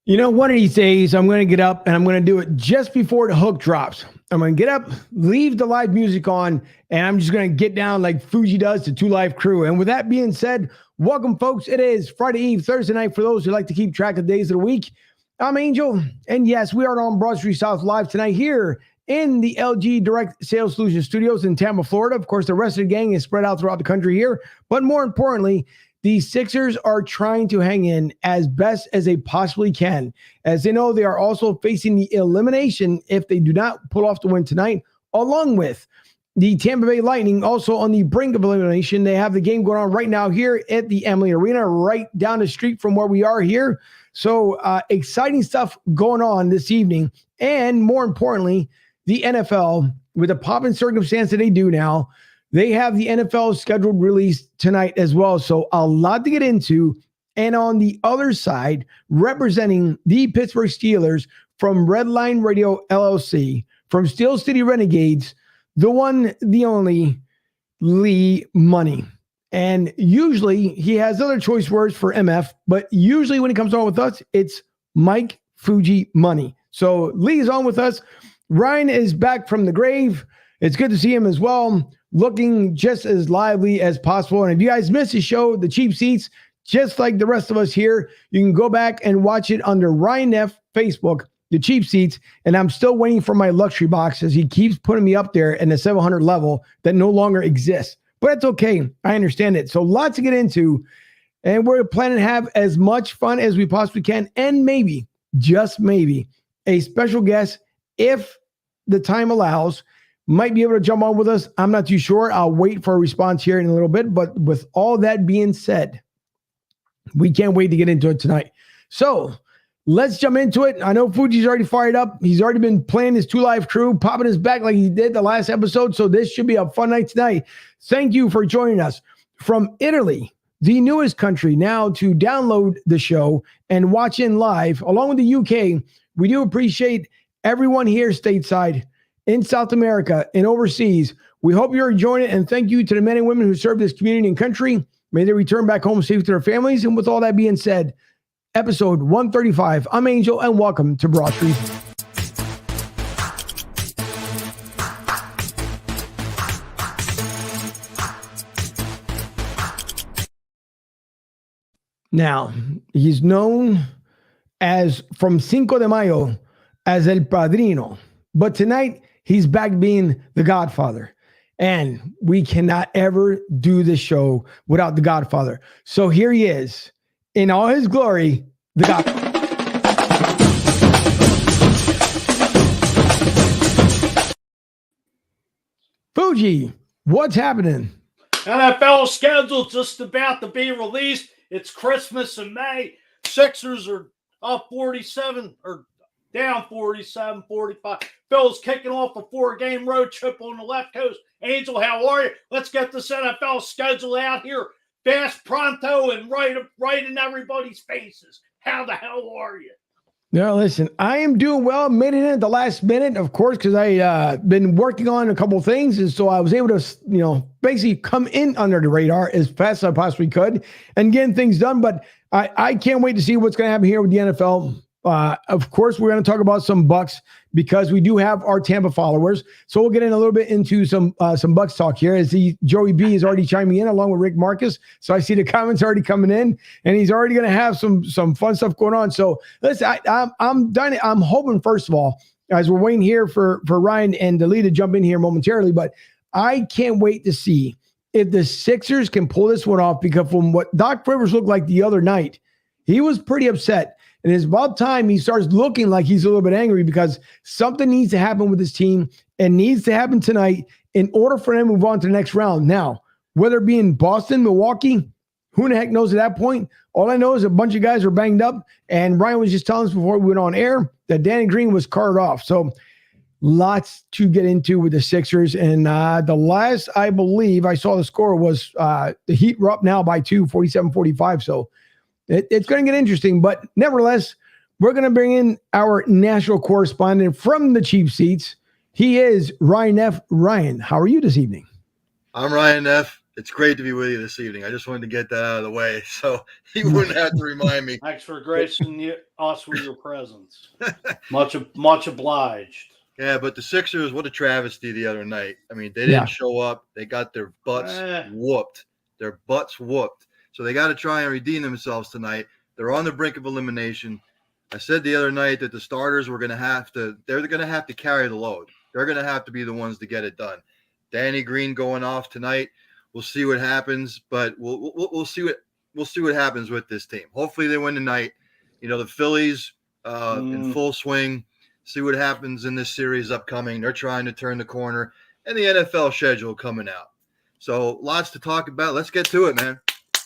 You know, one of these days I'm going to get up and I'm going to do it just before the hook drops. I'm going to get up, leave the live music on, and I'm just going to get down like Fuji does to Two Live Crew. And with that being said, welcome, folks. It is Friday Eve, Thursday night for those who like to keep track of days of the week. I'm Angel, and yes, we are on Broad Street South live tonight here in the LG Direct Sales Solutions Studios in Tampa, Florida. Of course, the rest of the gang is spread out throughout the country here, but more importantly, the Sixers are trying to hang in as best as they possibly can. As they know, they are also facing the elimination if they do not pull off the win tonight, along with the Tampa Bay Lightning, also on the brink of elimination. They have the game going on right now here at the Amalie Arena, right down the street from where we are here. So exciting stuff going on this evening. And more importantly, the NFL, with the pop and circumstance that they do now, they have the NFL scheduled release tonight as well. So a lot to get into. And on the other side, representing the Pittsburgh Steelers from Redline Radio LLC, from Steel City Renegades, the one, the only, Lee Money. And usually he has other choice words for MF, but usually when he comes on with us, it's Mike Fuji Money. So Lee is on with us. Ryan is back from the grave. It's good to see him as well, looking just as lively as possible. And if you guys missed his show, The Cheap Seats, just like the rest of us here, you can go back and watch it under Ryan F. Facebook, The Cheap Seats. And I'm still waiting for my luxury box as he keeps putting me up there in the 700 level that no longer exists. But it's okay. I understand it. So lots to get into. And we're planning to have as much fun as we possibly can. And maybe, just maybe, a special guest, if the time allows, might be able to jump on with us. I'm not too sure. I'll wait for a response here in a little bit. But with all that being said, we can't wait to get into it tonight. So let's jump into it. I know Fuji's already fired up. He's already been playing his Two Live Crew, popping his back like he did the last episode. So this should be a fun night tonight. Thank you for joining us from Italy, the newest country now to download the show and watch in live, along with the UK. We do appreciate everyone here stateside, in South America and overseas. We hope you're enjoying it, and thank you to the men and women who serve this community and country. May they return back home safe to their families. And with all that being said, episode 135, I'm Angel, and welcome to Broad Street. Now, he's known as from Cinco de Mayo as El Padrino, but tonight, he's back being the Godfather. And we cannot ever do this show without the Godfather. So here he is, in all his glory, the Godfather. Fuji, what's happening? NFL schedule just about to be released. It's Christmas in May. Sixers are up 47 or down 47, 45. Phil's kicking off a 4-game road trip on the left coast. Angel, how are you? Let's get this NFL schedule out here fast, pronto, and right in everybody's faces. How the hell are you? No, listen, I am doing well. Made it in at the last minute, of course, because I been working on a couple of things, and so I was able to, basically come in under the radar as fast as I possibly could and getting things done. But I can't wait to see what's going to happen here with the NFL. Of course, we're going to talk about some Bucks because we do have our Tampa followers. So we'll get in a little bit into some Bucks talk here. As Joey B is already chiming in along with Rick Marcus. So I see the comments already coming in, and he's already going to have some fun stuff going on. So listen, I'm done. I'm hoping, first of all, as we're waiting here for Ryan and Lee to jump in here momentarily, but I can't wait to see if the Sixers can pull this one off, because from what Doc Rivers looked like the other night, he was pretty upset. And it's about time he starts looking like he's a little bit angry, because something needs to happen with his team and needs to happen tonight in order for them to move on to the next round. Now, whether it be in Boston, Milwaukee, who the heck knows at that point? All I know is a bunch of guys are banged up, and Ryan was just telling us before we went on air that Danny Green was carted off. So lots to get into with the Sixers. And the last I believe I saw the score was the Heat were up now by 2, 47-45. So it's going to get interesting, but nevertheless, we're going to bring in our national correspondent from the Cheap Seats. He is Ryan F. Ryan, how are you this evening? I'm Ryan F. It's great to be with you this evening. I just wanted to get that out of the way so you wouldn't have to remind me. Thanks for gracing us with your presence. Much obliged. Yeah, but the Sixers, what a travesty the other night. I mean, they didn't show up. They got their butts whooped. Their butts whooped. So they got to try and redeem themselves tonight. They're on the brink of elimination. I said the other night that the starters were going to have to – they're going to have to carry the load. They're going to have to be the ones to get it done. Danny Green going off tonight. We'll see what happens, but we'll see what happens with this team. Hopefully they win tonight. You know, the Phillies in full swing. See what happens in this series upcoming. They're trying to turn the corner, and the NFL schedule coming out. So lots to talk about. Let's get to it, man.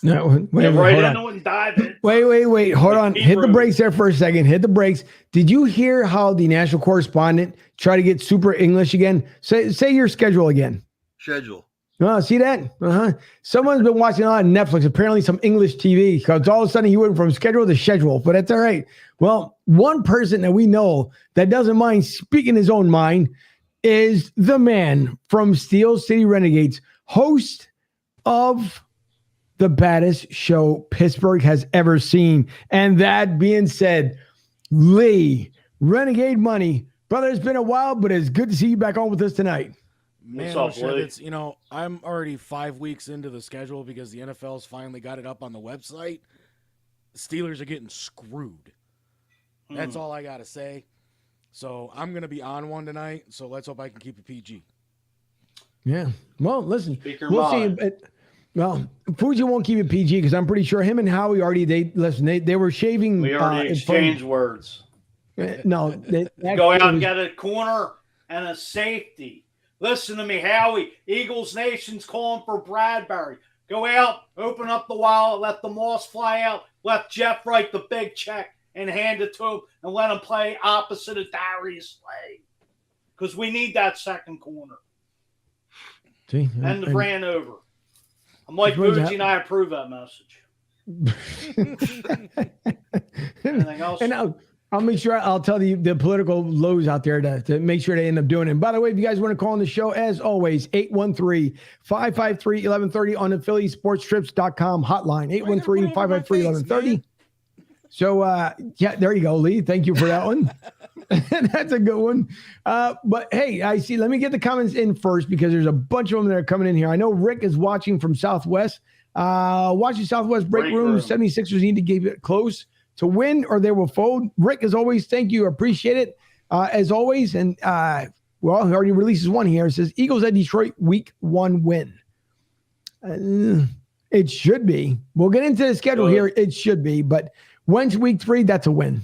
No, wait, dive in. Wait. Hold on. Hit the brakes there for a second. Hit the brakes. Did you hear how the national correspondent tried to get super English again? Say your schedule again. Schedule. Oh, see that? Someone's been watching a lot of Netflix, apparently some English TV, because all of a sudden he went from schedule to schedule, but that's all right. Well, one person that we know that doesn't mind speaking his own mind is the man from Steel City Renegades, host of the baddest show Pittsburgh has ever seen. And that being said, Lee, Renegade Money. Brother, it's been a while, but it's good to see you back on with us tonight. Man, it's, I'm already 5 weeks into the schedule because the NFL's finally got it up on the website. The Steelers are getting screwed. That's all I got to say. So I'm going to be on one tonight, so let's hope I can keep it PG. Yeah. Well, listen, we'll see. Well, Fuji won't keep it PG because I'm pretty sure him and Howie already, they were shaving. We already exchanged words. No. Go out and get a corner and a safety. Listen to me, Howie. Eagles Nation's calling for Bradbury. Go out, open up the wallet, let the moss fly out, let Jeff write the big check and hand it to him, and let him play opposite of Darius Slay. Because we need that second corner. See, and the brand over. I'm like Boogie, and I approve that message. Anything else? And I'll make sure I'll tell the political lows out there to make sure they end up doing it. And by the way, if you guys want to call on the show, as always, 813-553-1130 on the PhillySportsTrips.com hotline, 813-553-1130. So, yeah, there you go, Lee. Thank you for that one. That's a good one. But, hey, I see. Let me get the comments in first because there's a bunch of them that are coming in here. I know Rick is watching from Southwest. Watching Southwest break room. 76ers need to keep it close to win or they will fold. Rick, as always, thank you. Appreciate it. As always. And, well, he already releases one here. It says Eagles at Detroit week 1 win. It should be. We'll get into the schedule here. It should be. But when's week 3? That's a win.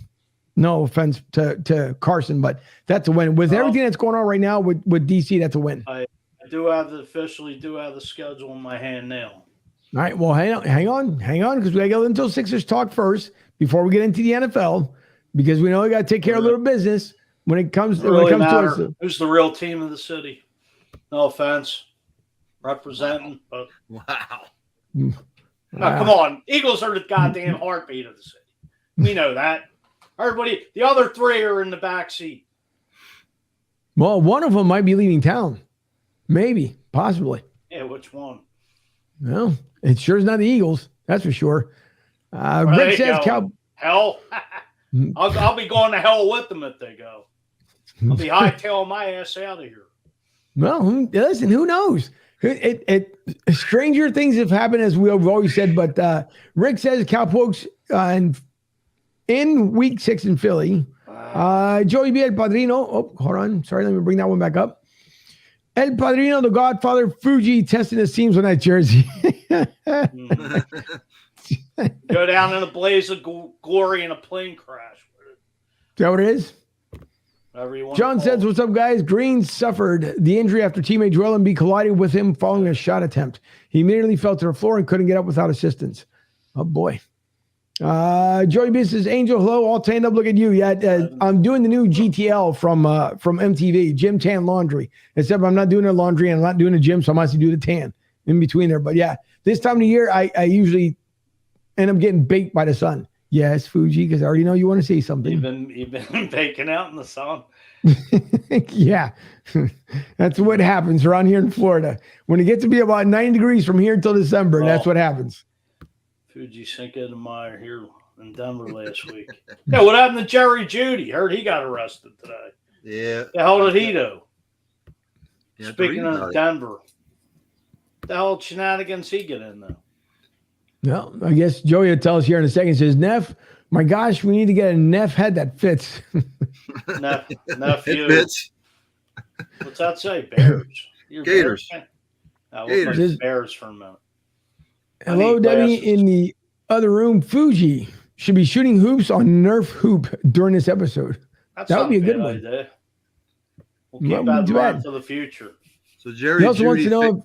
No offense to Carson, but that's a win. With everything that's going on right now with DC, that's a win. I officially do have the schedule in my hand now. All right. Well, hang on, because we got to go until Sixers talk first before we get into the NFL, because we know we got to take care of a little business when it comes to us. Who's the real team of the city? No offense, representing, but wow. No, come on, Eagles are the goddamn heartbeat of the city. We know that. Everybody, the other 3 are in the backseat. Well, one of them might be leaving town. Maybe, possibly. Yeah, which one? Well, it sure is not the Eagles. That's for sure. Rick says hell. I'll be going to hell with them if they go. I'll be hightailing my ass out of here. Well, listen, who knows? Stranger things have happened, as we've always said. But Rick says Cowpokes in week 6 in Philly. Joey B. El Padrino. Oh, hold on. Sorry, let me bring that one back up. El Padrino, the Godfather, Fuji testing the seams on that jersey. Go down in a blaze of glory in a plane crash. Is that what it is? Whatever you want. John says, what's up, guys? Green suffered the injury after teammate Joel Embiid collided with him following a shot attempt. He immediately fell to the floor and couldn't get up without assistance. Oh, boy. Joey B says, Angel, hello, all tanned up. Look at you. Yeah, I'm doing the new GTL from MTV, Gym Tan Laundry. Except I'm not doing the laundry and I'm not doing the gym, so I must do the tan in between there. But yeah, this time of the year, I usually end up getting baked by the sun. Yes, Fuji, because I already know you want to say something. You've been baking out in the sun. Yeah, that's what happens around here in Florida. When it gets to be about 90 degrees from here until December, that's what happens. Fuji Cinco de Mayo here in Denver last week. Yeah, what happened to Jerry Judy? Heard he got arrested today. Yeah. The hell did he do? Yeah, Speaking of Denver, the hell shenanigans he get in though? No, I guess Joey will tell us here in a second. Says, Neff, my gosh, we need to get a Neff head that fits. Nephew. It fits. What's that say? Bears. Gators. Gators. Bears for a minute. Hello, Debbie. In the other room, Fuji should be shooting hoops on Nerf hoop during this episode. That would be a good one. Idea. We'll keep that in mind for the future. So Jerry also wants to know.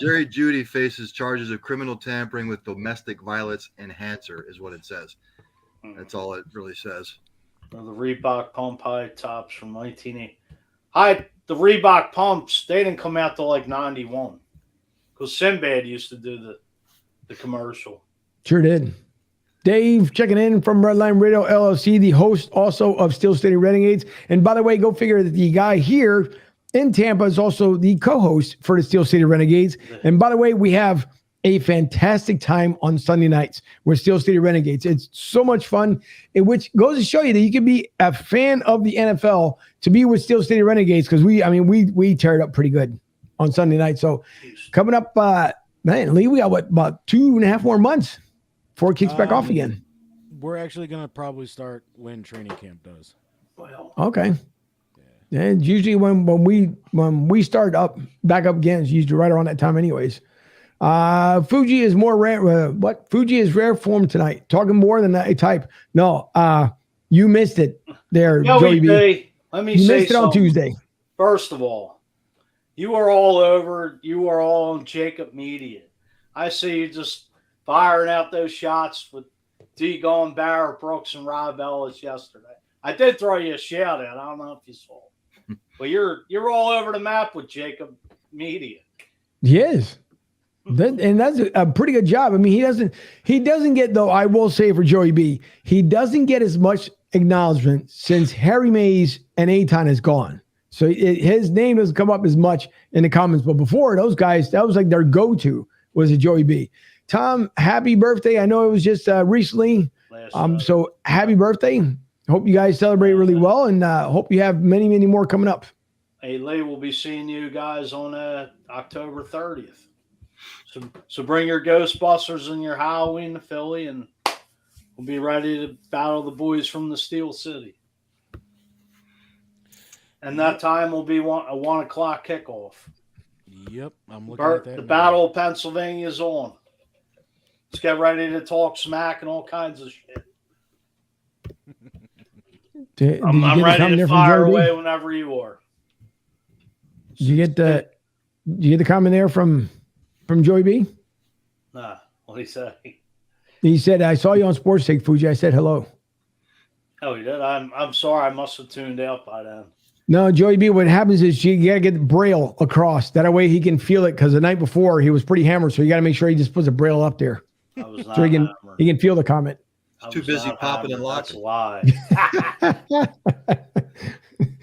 Jerry Judy faces charges of criminal tampering with domestic violence enhancer, is what it says. That's all it really says. The Reebok pump high tops from 1980. The Reebok pumps, they didn't come out till like 91. Because Sinbad used to do the commercial. Sure did. Dave checking in from Redline Radio LLC, the host also of Steel City Renegades. And by the way, go figure that the guy here in Tampa is also the co-host for the Steel City Renegades. And by the way, we have a fantastic time on Sunday nights with Steel City Renegades. It's so much fun, which goes to show you that you can be a fan of the NFL to be with Steel City Renegades, because we tear it up pretty good on Sunday night. So coming up, man, Lee, we got about 2.5 more months before it kicks back off again. We're actually going to probably start when training camp does. Well, okay. And usually when we start back up again, it's usually right around that time anyways. Fuji is more rare. Fuji is rare form tonight. Talking more than that type. No, you missed it there, Joey B. Let me you say missed it on Tuesday. First of all, you are all over. You are all on Jacob Media. I see you just firing out those shots with D-Gon, Barrett Brooks, and Rob Ellis yesterday. I did throw you a shout out. I don't know if you saw it. But you're all over the map with Jacob Media. He is. And that's a pretty good job. I mean, he doesn't get, though, I will say for Joey B, he doesn't get as much acknowledgement since Harry Mays and Aton is gone. So his name doesn't come up as much in the comments. But before, those guys, that was like their go-to, was a Joey B. Tom, happy birthday. I know it was just recently. So happy birthday. Hope you guys celebrate really well, and hope you have many, many more coming up. Hey, Lee, we'll be seeing you guys on October 30th. So bring your Ghostbusters and your Halloween to Philly, and we'll be ready to battle the boys from the Steel City. And that time will be a 1 o'clock kickoff. Yep, I'm looking at that. The Battle of Pennsylvania is on. Let's get ready to talk smack and all kinds of shit. I'm ready to fire away whenever you are. Did you get the comment there from Joey B? Nah, what did he say? He said, I saw you on Sports Take, Fuji. I said hello. Oh, he did? I'm sorry. I must have tuned out by then. No, Joey B, what happens is you got to get the braille across. That way he can feel it, because the night before he was pretty hammered, so you got to make sure he just puts a braille up there. I was not so he can feel the comment. He's too busy popping and locking. That's a lie.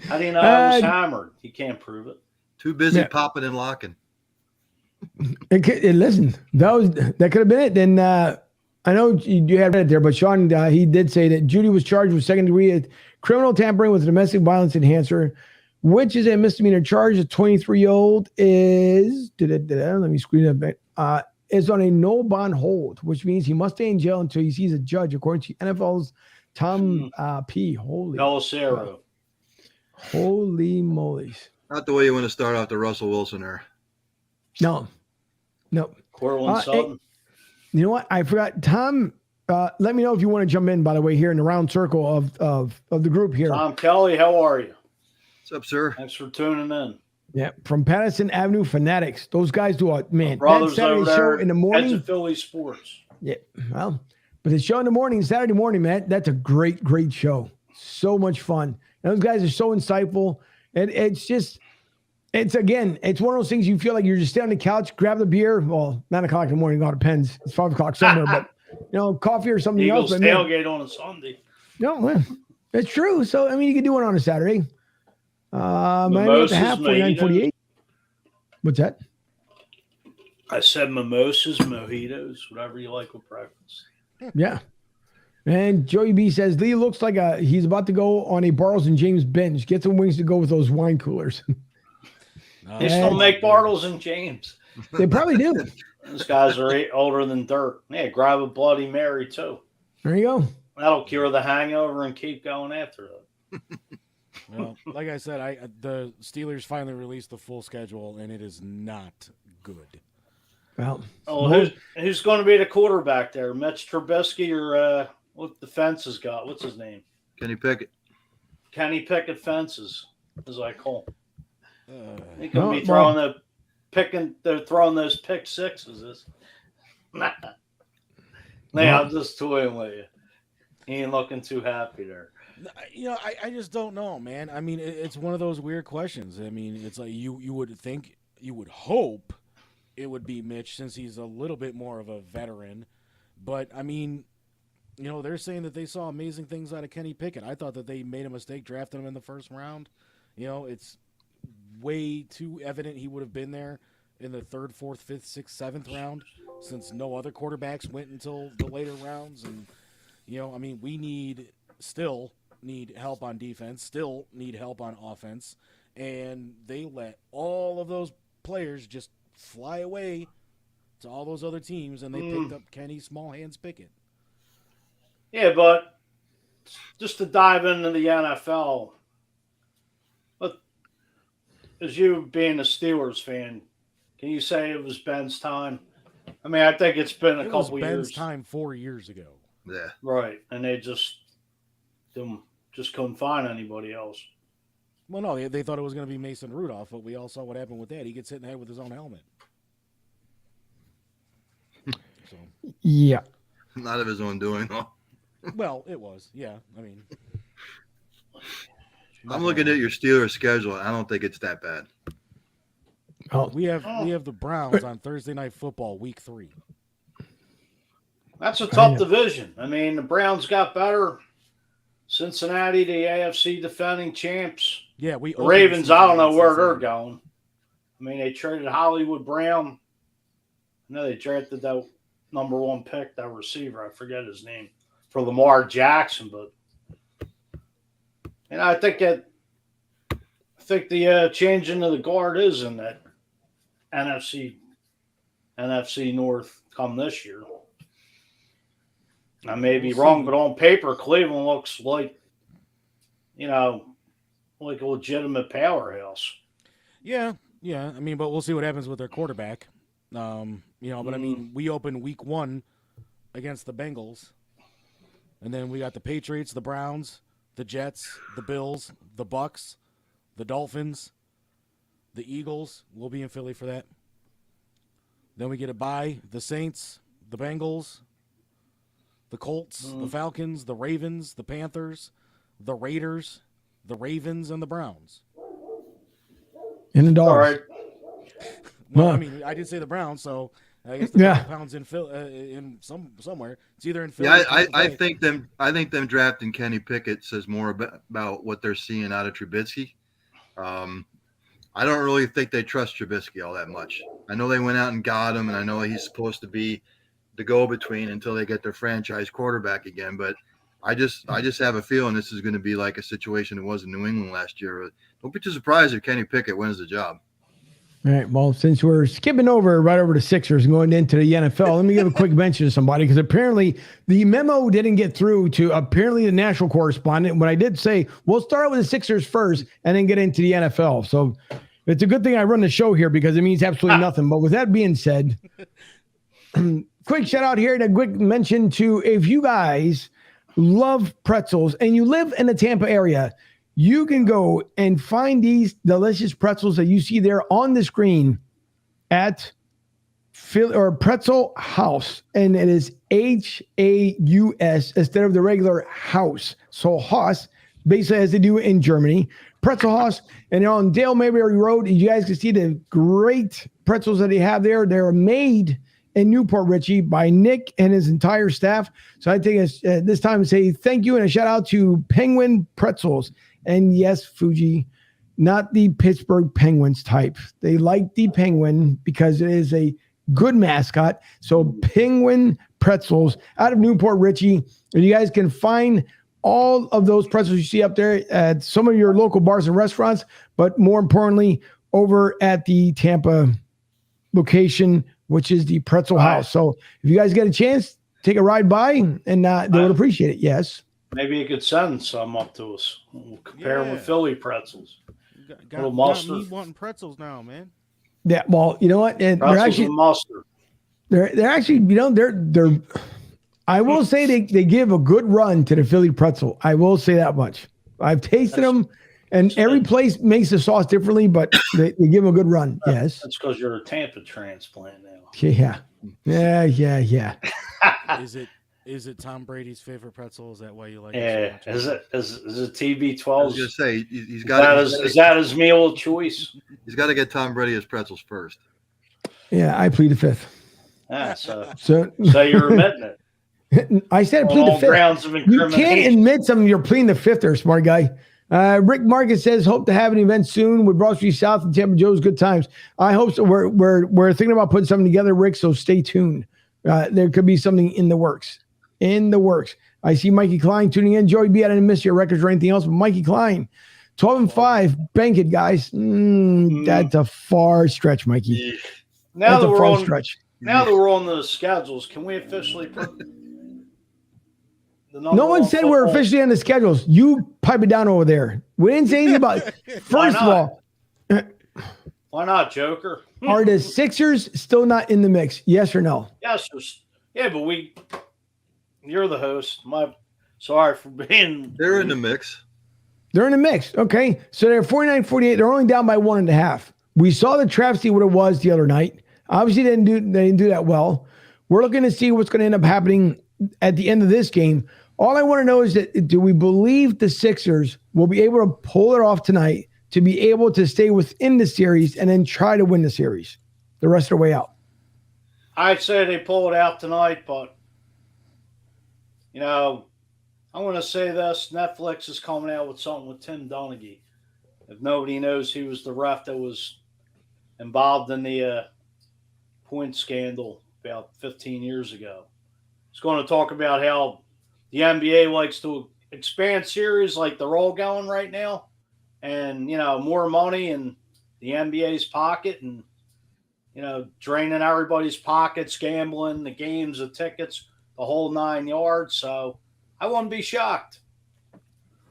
How do you know I was hammered? You can't prove it. Too busy popping and locking. Listen, that could have been it. Then I know you had read it there, but Sean, he did say that Judy was charged with second-degree criminal tampering with a domestic violence enhancer, which is a misdemeanor charge. The 23-year-old is let me screen that back. Is on a no bond hold, which means he must stay in jail until he sees a judge, according to NFL's Tom P. Holy mollies. Not the way you want to start off the Russell Wilson era. No. Cortland Sutton. You know what? I forgot. Tom, let me know if you want to jump in, by the way, here in the round circle of the group here. Tom Kelly, how are you? What's up, sir? Thanks for tuning in. Yeah, from Patterson Avenue Fanatics. Those guys do brothers that Saturday show in the morning. Heads of Philly Sports. Yeah, well, but the show in the morning, Saturday morning, man, that's a great show. So much fun. And those guys are so insightful. And it's one of those things you feel like you're just sitting on the couch, grab the beer. Well, 9 o'clock in the morning, it all depends. It's 5 o'clock somewhere, but coffee or something Eagles else. tailgate on a Sunday. No, well, it's true. So, I mean, you can do it on a Saturday. Miami at the half, 49-48. What's that? I said mimosas, mojitos, whatever you like with breakfast. Yeah. And Joey B says, Lee looks like he's about to go on a Bartles and James binge. Get some wings to go with those wine coolers. They still make Bartles and James. They probably do. Those guys are older than dirt. Yeah, grab a Bloody Mary, too. There you go. That'll cure the hangover and keep going after it. Well, like I said, the Steelers finally released the full schedule, and it is not good. Well, who's going to be the quarterback there? Mitch Trubisky or what the Fences got? What's his name? Kenny Pickett. Kenny Pickett Fences, as I call him. He could be they're throwing those pick sixes. Nah, I'm just toying with you. He ain't looking too happy there. I just don't know, man. I mean, it's one of those weird questions. I mean, it's like you would hope it would be Mitch since he's a little bit more of a veteran. But, I mean, they're saying that they saw amazing things out of Kenny Pickett. I thought that they made a mistake drafting him in the first round. It's way too evident he would have been there in the 3rd, 4th, 5th, 6th, 7th round since no other quarterbacks went until the later rounds. And, I mean, we still need help on defense, still need help on offense. And they let all of those players just fly away to all those other teams, and they picked up Kenny Small Hands Pickett. Yeah, but just to dive into the NFL, as you being a Steelers fan, can you say it was Ben's time? I mean, I think it's been a couple years. Ben's time 4 years ago. Yeah. Right, and they just couldn't find anybody else. Well, no, they thought it was going to be Mason Rudolph, but we all saw what happened with that. He gets hit in the head with his own helmet. So. Yeah. Not of his own doing, though. Well, it was. Yeah, I mean. I'm looking at your Steelers schedule. I don't think it's that bad. Oh. We have the Browns on Thursday Night Football, Week 3. That's a tough division. I mean, the Browns got better. Cincinnati, the AFC defending champs. Yeah, the Ravens, I don't know where they're going. I mean, they traded Hollywood Brown. I know they drafted that number 1 pick, that receiver. I forget his name. For Lamar Jackson, but I think the changing of the guard is in that NFC North come this year. I may be wrong, but on paper, Cleveland looks like, like a legitimate powerhouse. Yeah. I mean, but we'll see what happens with their quarterback. But I mean, we open Week 1 against the Bengals, and then we got the Patriots, the Browns, the Jets, the Bills, the Bucks, the Dolphins, the Eagles. We'll be in Philly for that. Then we get a bye. The Saints, the Bengals, the Colts, the Falcons, the Ravens, the Panthers, the Raiders, the Ravens, and the Browns. And the Dogs. All right. Well, I mean, I did say the Browns, so I guess the pounds in somewhere. It's either in Philly. Yeah, I think them drafting Kenny Pickett says more about what they're seeing out of Trubisky. I don't really think they trust Trubisky all that much. I know they went out and got him, and I know he's supposed to be the go-between until they get their franchise quarterback again. But I just have a feeling this is going to be like a situation it was in New England last year. Don't be too surprised if Kenny Pickett wins the job. All right. Well, since we're skipping right over to Sixers and going into the NFL, let me give a quick mention to somebody, because apparently the memo didn't get through to the national correspondent. When I did say, we'll start with the Sixers first and then get into the NFL. So it's a good thing I run the show here, because it means absolutely nothing. But with that being said, quick shout out here and a quick mention to, if you guys love pretzels and you live in the Tampa area, you can go and find these delicious pretzels that you see there on the screen at Pretzel House. And it is Haus instead of the regular house. So Haus basically has to do in Germany. Pretzel Haus. And they're on Dale Mayberry Road. You guys can see the great pretzels that they have there. They're made in Newport Richie by Nick and his entire staff. So I take this time to say thank you and a shout out to Penguin Pretzels. And yes, Fuji, not the Pittsburgh Penguins type. They like the Penguin because it is a good mascot. So Penguin Pretzels out of Newport Richie. And you guys can find all of those pretzels you see up there at some of your local bars and restaurants, but more importantly, over at the Tampa location, which is the Pretzel House. So if you guys get a chance, take a ride by, and they would appreciate it. Yes. Maybe you could send some up to us. We'll compare them with Philly pretzels. Got me wanting pretzels now, man. Yeah. Well, you know what? And they're actually mustard. They're actually, they're. I will say they give a good run to the Philly pretzel. I will say that much. I've tasted them, and every place makes the sauce differently, but they give them a good run. Yes. That's because you're a Tampa transplant now. Yeah. Is it Tom Brady's favorite pretzel? Is that why you like it so much? Is it TB12? I was going to say, he's got is that his meal of choice? He's got to get Tom Brady his pretzels first. Yeah, I plead the fifth. Yeah, so you're admitting it. I said plead the fifth. You can't admit something. You're pleading the fifth there, smart guy. Rick Marcus says, hope to have an event soon with Broad Street South and Tampa Joe's Good Times. I hope so. We're thinking about putting something together, Rick, so stay tuned. There could be something in the works. I see Mikey Klein tuning in. Joey B, I didn't miss your records or anything else, but Mikey Klein, 12-5, bank it, guys. That's a far stretch, Mikey. Now that we're on the schedules, can we officially put no one said we're officially on the schedules. You pipe it down over there. We didn't say anything about it. First of all, why not, Joker? Are the Sixers still not in the mix? Yes or no? Yes. Yeah, but you're the host. Sorry for being. They're in the mix. They're in the mix. Okay. So they're 49-48. They're only down by 1.5. We saw the travesty what it was the other night. Obviously, they didn't do that well. We're looking to see what's going to end up happening at the end of this game. All I want to know is that do we believe the Sixers will be able to pull it off tonight to be able to stay within the series and then try to win the series the rest of the way out? I'd say they pull it out tonight, but, I'm going to say this. Netflix is coming out with something with Tim Donaghy. If nobody knows, he was the ref that was involved in the point scandal about 15 years ago. It's going to talk about how the NBA likes to expand series like they're all going right now, and more money in the NBA's pocket, and draining everybody's pockets, gambling, the games, the tickets, the whole 9 yards. So I wouldn't be shocked.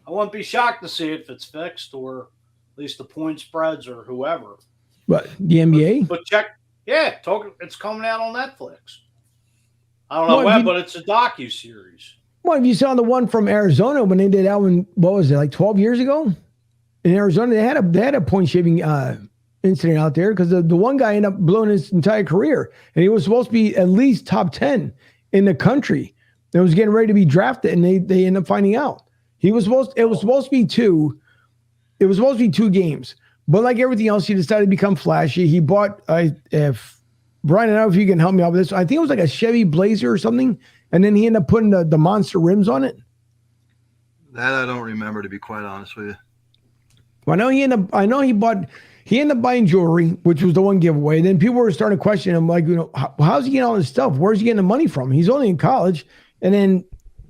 I wouldn't be shocked to see if it's fixed, or at least the point spreads, or whoever. But the NBA? But check, it's coming out on Netflix. I don't know when, but it's a docu-series. Well, if you saw the one from Arizona when they did that one, what was it, like 12 years ago? In Arizona, they had a point shaving incident out there because the one guy ended up blowing his entire career, and he was supposed to be at least top 10 in the country. That was getting ready to be drafted, and they ended up finding out it was supposed to be two. It was supposed to be 2 games, but like everything else, he decided to become flashy. He bought if Brian, I don't know if you can help me out with this. I think it was like a Chevy Blazer or something, and then he ended up putting the monster rims on it. That I don't remember, to be quite honest with you. Well, he ended up buying jewelry, which was the one giveaway. Then people were starting to question him, like, how's he getting all this stuff? Where's he getting the money from? He's only in college. And then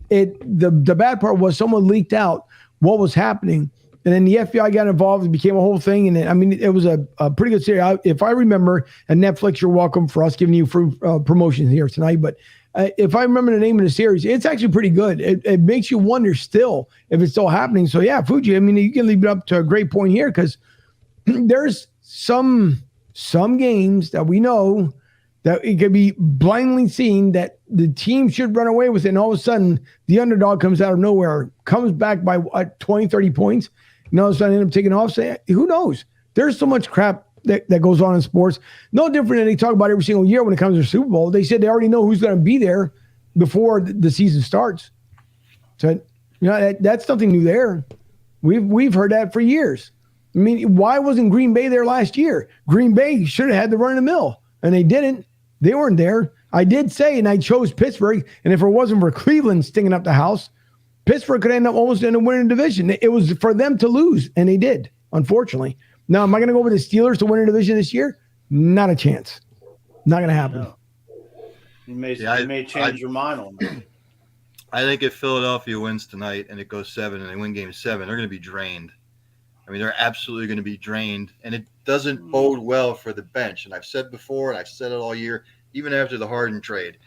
the bad part was someone leaked out what was happening. And then the FBI got involved. It became a whole thing. And it was a pretty good series. If I remember, and Netflix, you're welcome for us giving you free promotion here tonight. But if I remember the name of the series, it's actually pretty good. It makes you wonder still if it's still happening. So yeah, Fuji, you can leave it up to a great point here, because there's some games that we know that it could be blindly seen that the team should run away with it, and all of a sudden the underdog comes out of nowhere, comes back by 20, 30 points, and all of a sudden end up taking off. Say, who knows? There's so much crap that goes on in sports. No different than they talk about every single year when it comes to the Super Bowl. They said they already know who's going to be there before the season starts. So that's nothing new there. We've heard that for years. Why wasn't Green Bay there last year? Green Bay should have had the run of the mill, and they didn't. They weren't there. I did say, and I chose Pittsburgh, and if it wasn't for Cleveland stinging up the house, Pittsburgh could end up almost in a winning division. It was for them to lose, and they did, unfortunately. Now, am I going to go with the Steelers to win a division this year? Not a chance. Not going to happen. No. You may change your mind on that. I think if Philadelphia wins tonight and it goes 7 and they win game 7, they're going to be drained. I mean, they're absolutely going to be drained, and it doesn't bode well for the bench. And I've said before, and I've said it all year, even after the Harden trade,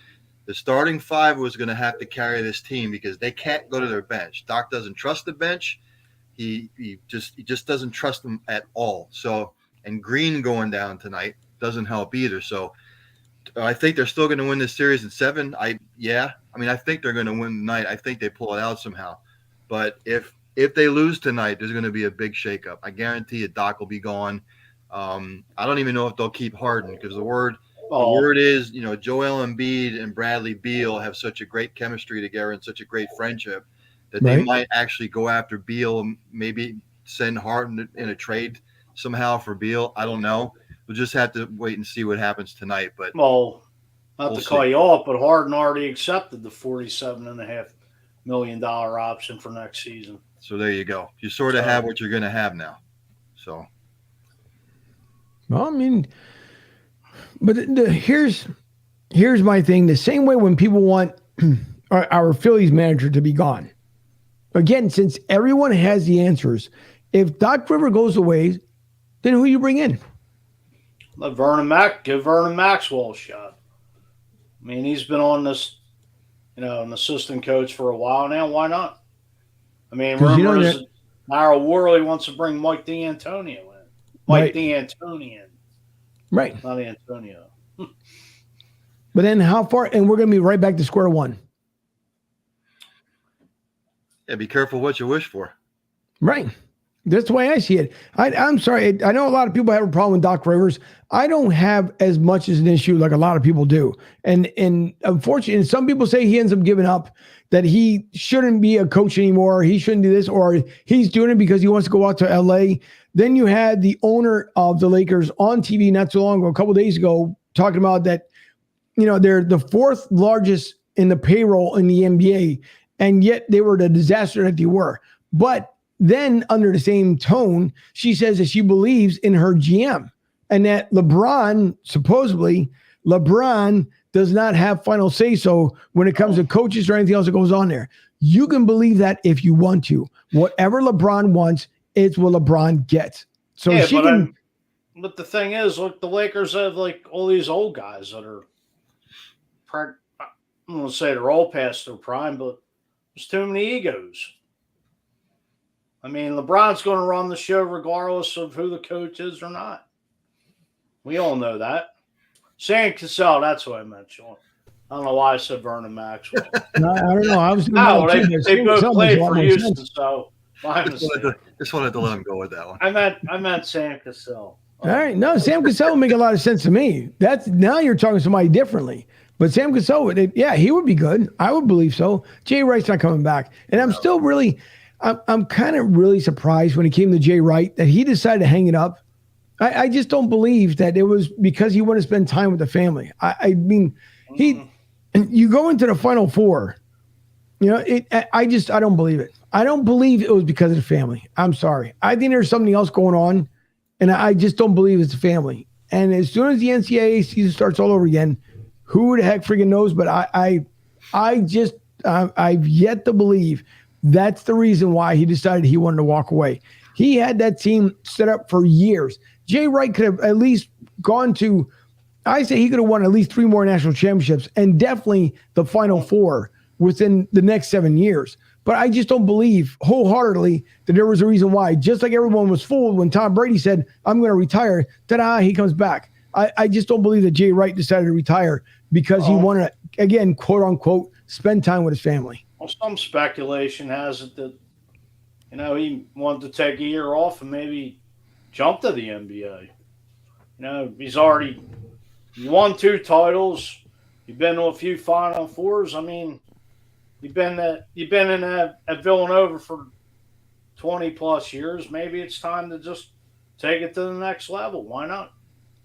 the starting 5 was going to have to carry this team because they can't go to their bench. Doc doesn't trust the bench. He just doesn't trust them at all. So, and Green going down tonight doesn't help either. So, I think they're still going to win this series in 7. I think they're going to win tonight. I think they pull it out somehow. But if they lose tonight, there's going to be a big shakeup. I guarantee you Doc will be gone. I don't even know if they'll keep Harden because the word is, Joel Embiid and Bradley Beal have such a great chemistry together and such a great friendship that they might actually go after Beal, maybe send Harden in a trade somehow for Beal. I don't know. We'll just have to wait and see what happens tonight. But not to call you off, but Harden already accepted the $47.5 million option for next season. So there you go. You sort of have what you're going to have now. So, well, I mean, but here's my thing. The same way when people want our Phillies manager to be gone. Again, since everyone has the answers, if Doc River goes away, then who you bring in? Give Vernon Maxwell a shot. I mean, he's been on this, an assistant coach for a while now. Why not? I mean, rumors that Myra Worley wants to bring Mike D'Antonio in. D'Antonian. Right. Not Antonio. But then how far? And we're going to be right back to square one. Yeah, be careful what you wish for. Right. That's the way I see it. I'm sorry. I know a lot of people have a problem with Doc Rivers. I don't have as much as an issue like a lot of people do. And unfortunately, some people say he ends up giving up, that he shouldn't be a coach anymore. He shouldn't do this, or he's doing it because he wants to go out to LA. Then you had the owner of the Lakers on TV not too long ago, a couple of days ago, talking about that, they're the 4th largest in the payroll in the NBA, and yet they were the disaster that they were. But then under the same tone, she says that she believes in her GM and that supposedly LeBron does not have final say so when it comes to coaches or anything else that goes on there. You can believe that if you want to. Whatever LeBron wants, it's what LeBron gets. So but the thing is, look, the Lakers have all these old guys that are, I'm going to say they're all past their prime, but there's too many egos. I mean, LeBron's going to run the show regardless of who the coach is or not. We all know that. Sam Cassell, that's what I meant, Sean. I don't know why I said Vernon Maxwell. No, I don't know. I was they both played for Houston, so my mistake. Just wanted to let him go with that one. I meant Sam Cassell. All right. No, Sam Cassell would make a lot of sense to me. Now you're talking to somebody differently. But Sam Cassell, he would be good. I would believe so. Jay Wright's not coming back. And I'm still really – I'm kind of really surprised when it came to Jay Wright that he decided to hang it up. I just don't believe that it was because he wanted to spend time with the family. I mean, you go into the Final Four, I don't believe it. I don't believe it was because of the family. I'm sorry. I think there's something else going on, and I just don't believe it's the family. And as soon as the NCAA season starts all over again, who the heck freaking knows? But I've yet to believe that's the reason why he decided he wanted to walk away. He had that team set up for years. Jay Wright could have at least gone to, I say he could have won at least 3 more national championships and definitely the Final Four within the next 7 years. But I just don't believe wholeheartedly that there was a reason why. Just like everyone was fooled when Tom Brady said, I'm going to retire, ta-da, he comes back. I just don't believe that Jay Wright decided to retire because he wanted to, again, quote unquote, spend time with his family. Well, some speculation has it that, he wanted to take a year off and maybe jump to the NBA. He won 2 titles. You've been to a few Final Fours. I mean, you've been at Villanova for 20 plus years. Maybe it's time to just take it to the next level. Why not?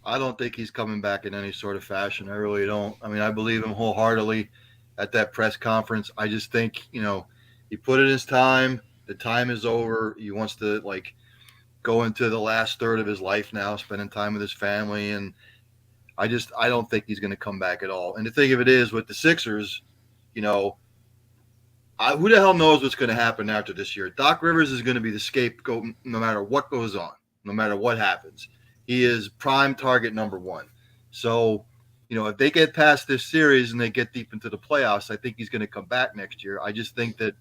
I don't think he's coming back in any sort of fashion. I really don't. I mean, I believe him wholeheartedly at that press conference. I just think, he put in his time. The time is over. He wants to go into the last third of his life now, spending time with his family. And I don't think he's going to come back at all. And the thing of it is with the Sixers, who the hell knows what's going to happen after this year? Doc Rivers is going to be the scapegoat no matter what goes on, no matter what happens. He is prime target number one. So, if they get past this series and they get deep into the playoffs, I think he's going to come back next year. I just think that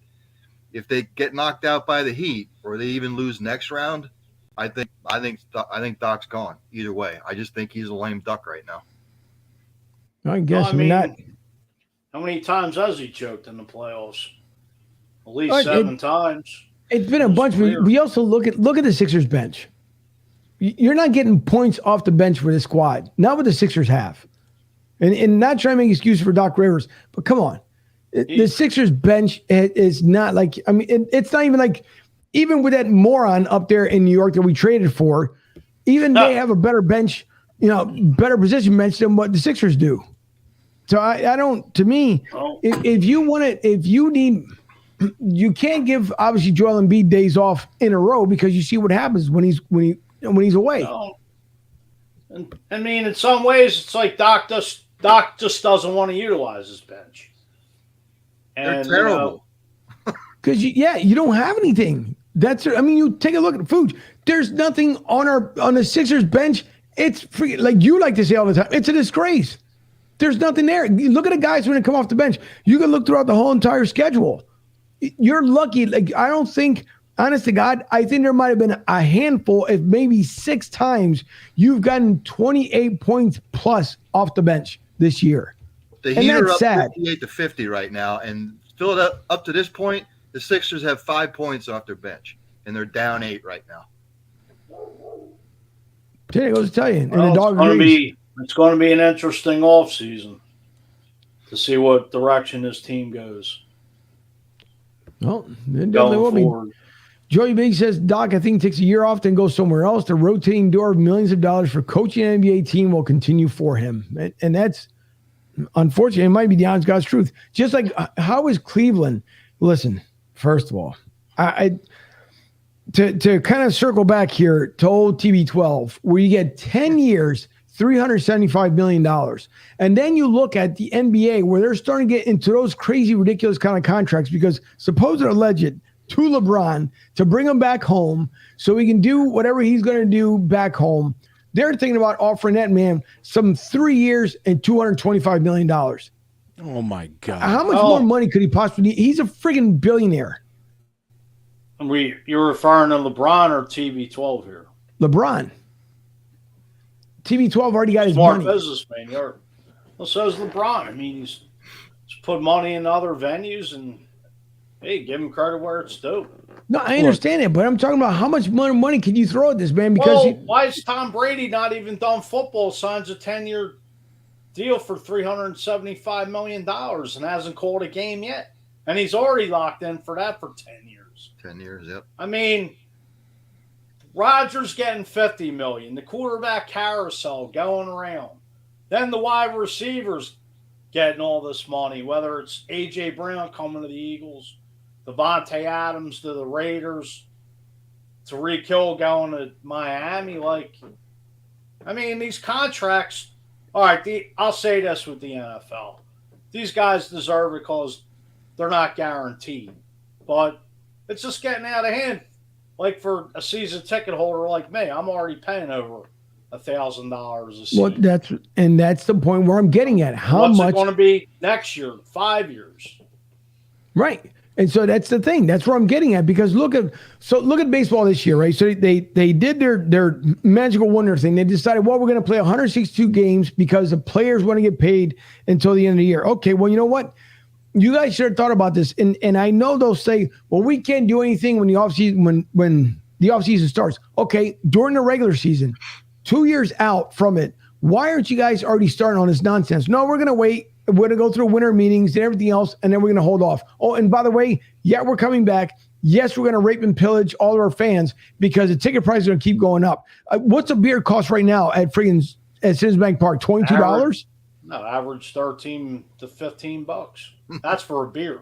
if they get knocked out by the Heat or they even lose next round, I think Doc's gone either way. I just think he's a lame duck right now. I guess. How many times has he choked in the playoffs? At least 7 times. It's been a bunch. We also look at the Sixers bench. You're not getting points off the bench for this squad. Not what the Sixers have. And not trying to make excuses for Doc Rivers, but come on. The Sixers bench is not it's not even even with that moron up there in New York that we traded for, even they have a better bench, better position bench than what the Sixers do. So I don't, to me, if you need, you can't give obviously Joel Embiid days off in a row because you see what happens when he's away. No. And I mean, in some ways, it's like Doc just doesn't want to utilize his bench. And, they're terrible. Because you don't have anything. You take a look at Fuge. There's nothing on the Sixers bench. It's free, like you like to say all the time. It's a disgrace. There's nothing there. You look at the guys when they come off the bench. You can look throughout the whole entire schedule. You're lucky. I don't think, honest to God, I think there might have been a handful, if maybe 6 times, you've gotten 28 points plus off the bench this year. The Heat are up 58-50 right now, and still up to this point, the Sixers have 5 points off their bench, and they're down 8 right now. There goes to tell you. It's going to be an interesting offseason to see what direction this team goes. Well, it definitely will be. Joey Big says, Doc, I think takes a year off, then goes somewhere else. The rotating door of millions of dollars for coaching an NBA team will continue for him. And that's, unfortunately, it might be the honest God's truth. Just like, how is Cleveland? Listen, first of all, to kind of circle back here to old TB12, where you get 10 years, $375 million. And then you look at the NBA where they're starting to get into those crazy, ridiculous kind of contracts because supposed alleged to LeBron to bring him back home so he can do whatever he's going to do back home. They're thinking about offering that man some 3 years and $225 million. Oh, my God. How much more money could he possibly need? He's a friggin' billionaire. You're referring to LeBron or TB12 here? LeBron. TB12 already got his money. Smart businessman. Well, so is LeBron. I mean, he's put money in other venues, and hey, give him credit where it's due. No, I understand it, but I'm talking about how much money can you throw at this man? Because why is Tom Brady not even done football? Signs a 10-year deal for $375 million and hasn't called a game yet, and he's already locked in for that for 10 years. 10 years, yep. I mean, Rodgers getting $50 million, the quarterback carousel going around, then the wide receivers getting all this money, whether it's A.J. Brown coming to the Eagles, Devontae Adams to the Raiders, Tyreek Hill going to Miami. These contracts, all right, I'll say this with the NFL. These guys deserve it because they're not guaranteed. But it's just getting out of hand. Like for a season ticket holder like me, I'm already paying over $1,000 a season. Well, that's the point where I'm getting at. What's it going to be next year, 5 years? Right. And so that's the thing. That's where I'm getting at because look at baseball this year, right? So they did their magical wonder thing. They decided, well, we're going to play 162 games because the players want to get paid until the end of the year. Okay, well, you know what? You guys should have thought about this. And I know they'll say, well, we can't do anything when the offseason when the offseason starts. Okay, during the regular season, 2 years out from it, why aren't you guys already starting on this nonsense? No, we're going to wait. We're going to go through winter meetings and everything else, and then we're going to hold off. Oh, and by the way, we're coming back. Yes, we're going to rape and pillage all of our fans because the ticket price is going to keep going up. What's a beer cost right now at friggin' at Citizens Bank Park? $22? No, average $13 to $15. That's for a beer.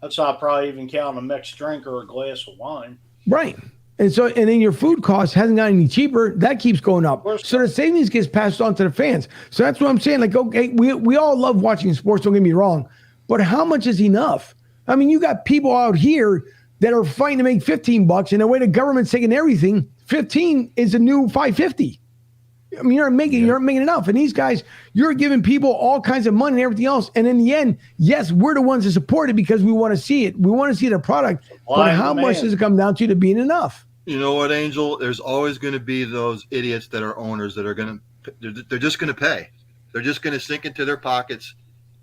That's not probably even counting a mixed drink or a glass of wine. Right. And then your food cost hasn't gotten any cheaper. That keeps going up. So the savings gets passed on to the fans. So that's what I'm saying. Like, okay, we all love watching sports, don't get me wrong. But how much is enough? I mean, you got people out here that are fighting to make $15, and the way the government's taking everything, 15 is a new 550. I mean, you aren't making enough. And these guys, you're giving people all kinds of money and everything else. And in the end, yes, we're the ones that support it because we want to see it. We want to see the product. But how much does it come down to being enough? You know what, Angel? There's always going to be those idiots that are owners that are they're just going to pay. They're just going to sink into their pockets,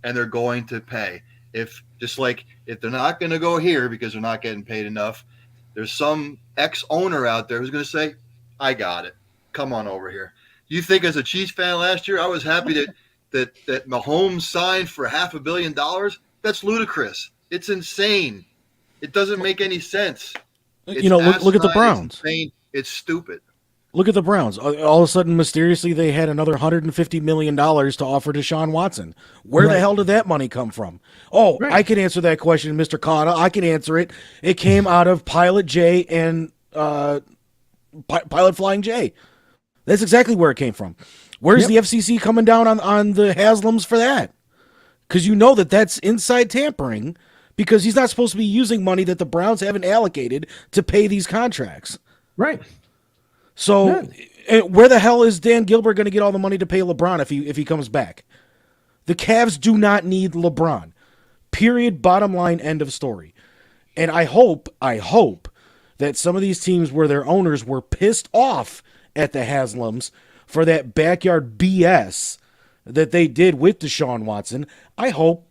and they're going to pay. If they're not going to go here because they're not getting paid enough, there's some ex-owner out there who's going to say, I got it. Come on over here. You think as a Chiefs fan last year, I was happy that Mahomes signed for $500 million? That's ludicrous. It's insane. It doesn't make any sense. Look at the Browns. It's stupid. Look at the Browns. All of a sudden, mysteriously, they had another $150 million to offer to Deshaun Watson. Where the hell did that money come from? Oh, I can answer that question, Mr. Cotta. I can answer it. It came out of Pilot J and Pilot Flying J. That's exactly where it came from. Where's the FCC coming down on the Haslams for that? Because you know that's inside tampering, because he's not supposed to be using money that the Browns haven't allocated to pay these contracts. Right. So where the hell is Dan Gilbert going to get all the money to pay LeBron if he comes back? The Cavs do not need LeBron. Period. Bottom line. End of story. And I hope that some of these teams where their owners were pissed off at the Haslams for that backyard BS that they did with Deshaun Watson, I hope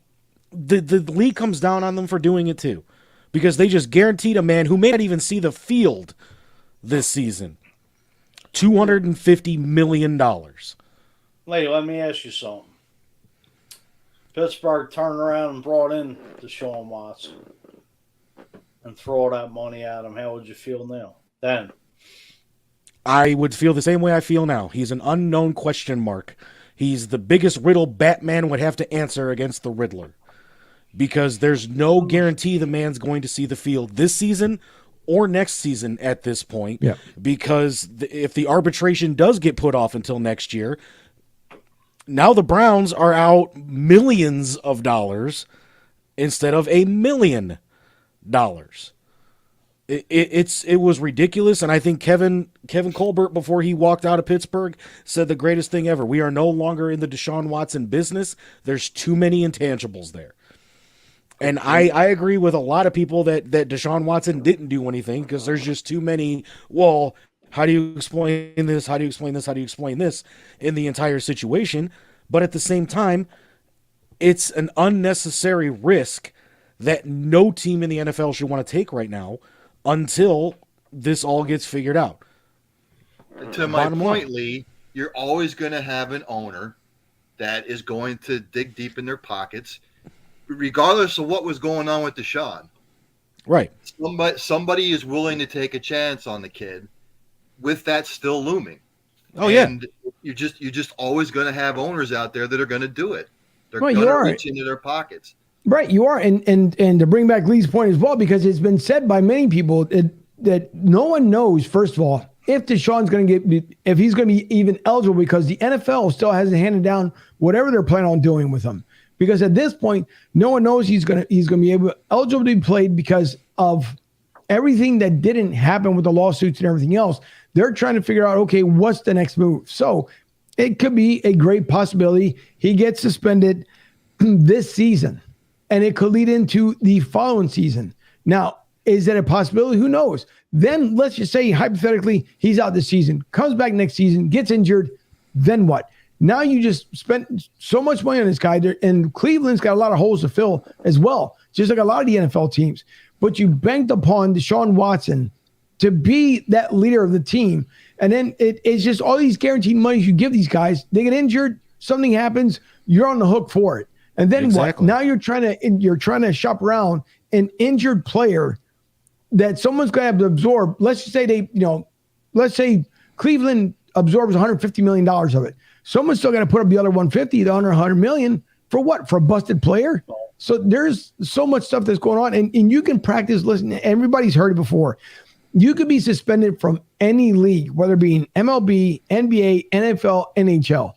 the league comes down on them for doing it too, because they just guaranteed a man who may not even see the field this season $250 million. Lee, let me ask you something. Pittsburgh turned around and brought in Deshaun Watson and throw all that money at him. How would you feel now? Then I would feel the same way I feel now. He's an unknown question mark. He's the biggest riddle Batman would have to answer against the Riddler, because there's no guarantee the man's going to see the field this season or next season at this point. Yeah. Because if the arbitration does get put off until next year, now the Browns are out millions of dollars instead of $1 million. It was ridiculous, and I think Kevin Colbert, before he walked out of Pittsburgh, said the greatest thing ever. We are no longer in the Deshaun Watson business. There's too many intangibles there. And I agree with a lot of people that Deshaun Watson didn't do anything, because there's just too many, well, how do you explain this? How do you explain this? How do you explain this in the entire situation? But at the same time, it's an unnecessary risk that no team in the NFL should want to take right now until this all gets figured out. To my point, Lee, you're always going to have an owner that is going to dig deep in their pockets, regardless of what was going on with Deshaun. Right. Somebody is willing to take a chance on the kid with that still looming. Oh, and you're just always going to have owners out there that are going to do it. They're going to reach into their pockets. Right, you are. And to bring back Lee's point as well, because it's been said by many people that no one knows, first of all, if Deshaun's going to if he's going to be even eligible, because the NFL still hasn't handed down whatever they're planning on doing with him. Because at this point, no one knows he's going to be eligible to be played because of everything that didn't happen with the lawsuits and everything else. They're trying to figure out, okay, what's the next move? So it could be a great possibility he gets suspended this season, and it could lead into the following season. Now, is that a possibility? Who knows? Then let's just say, hypothetically, he's out this season, comes back next season, gets injured, then what? Now you just spent so much money on this guy there, and Cleveland's got a lot of holes to fill as well, just like a lot of the NFL teams. But you banked upon Deshaun Watson to be that leader of the team, and then it's just all these guaranteed monies you give these guys. They get injured, something happens, you're on the hook for it. And then what? Now you're trying to shop around an injured player that someone's going to have to absorb. Let's just say let's say Cleveland absorbs $150 million of it. Someone's still got to put up the other 150, the under 100 million for what? For a busted player? So there's so much stuff that's going on, and you can practice. Listen, everybody's heard it before. You could be suspended from any league, whether it be in MLB, NBA, NFL, NHL,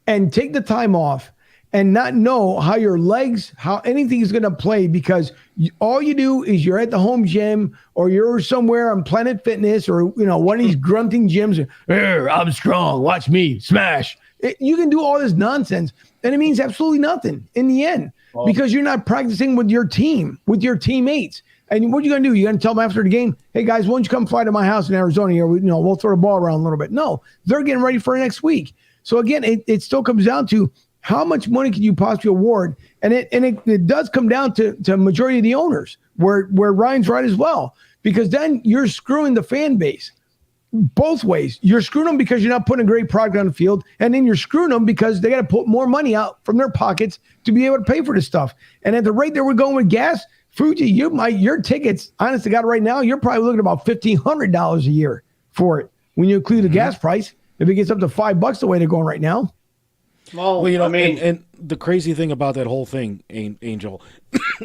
and take the time off and not know how your legs, how anything is going to play, because all you do is you're at the home gym or you're somewhere on Planet Fitness or one of these grunting gyms. I'm strong. Watch me smash. You can do all this nonsense, and it means absolutely nothing in the end because you're not practicing with your team, with your teammates. And what are you going to do? You're going to tell them after the game, hey, guys, why don't you come fly to my house in Arizona here? We'll throw the ball around a little bit. No, they're getting ready for next week. So, again, it still comes down to how much money can you possibly award? And it does come down to majority of the owners, where Ryan's right as well, because then you're screwing the fan base both ways. You're screwing them because you're not putting a great product on the field, and then you're screwing them because they got to put more money out from their pockets to be able to pay for this stuff. And at the rate that we're going with gas, Fuji, your tickets, honest to God, right now, you're probably looking at about $1,500 a year for it when you include the gas price. If it gets up to $5 the way they're going right now. Well, I mean, and the crazy thing about that whole thing, Angel,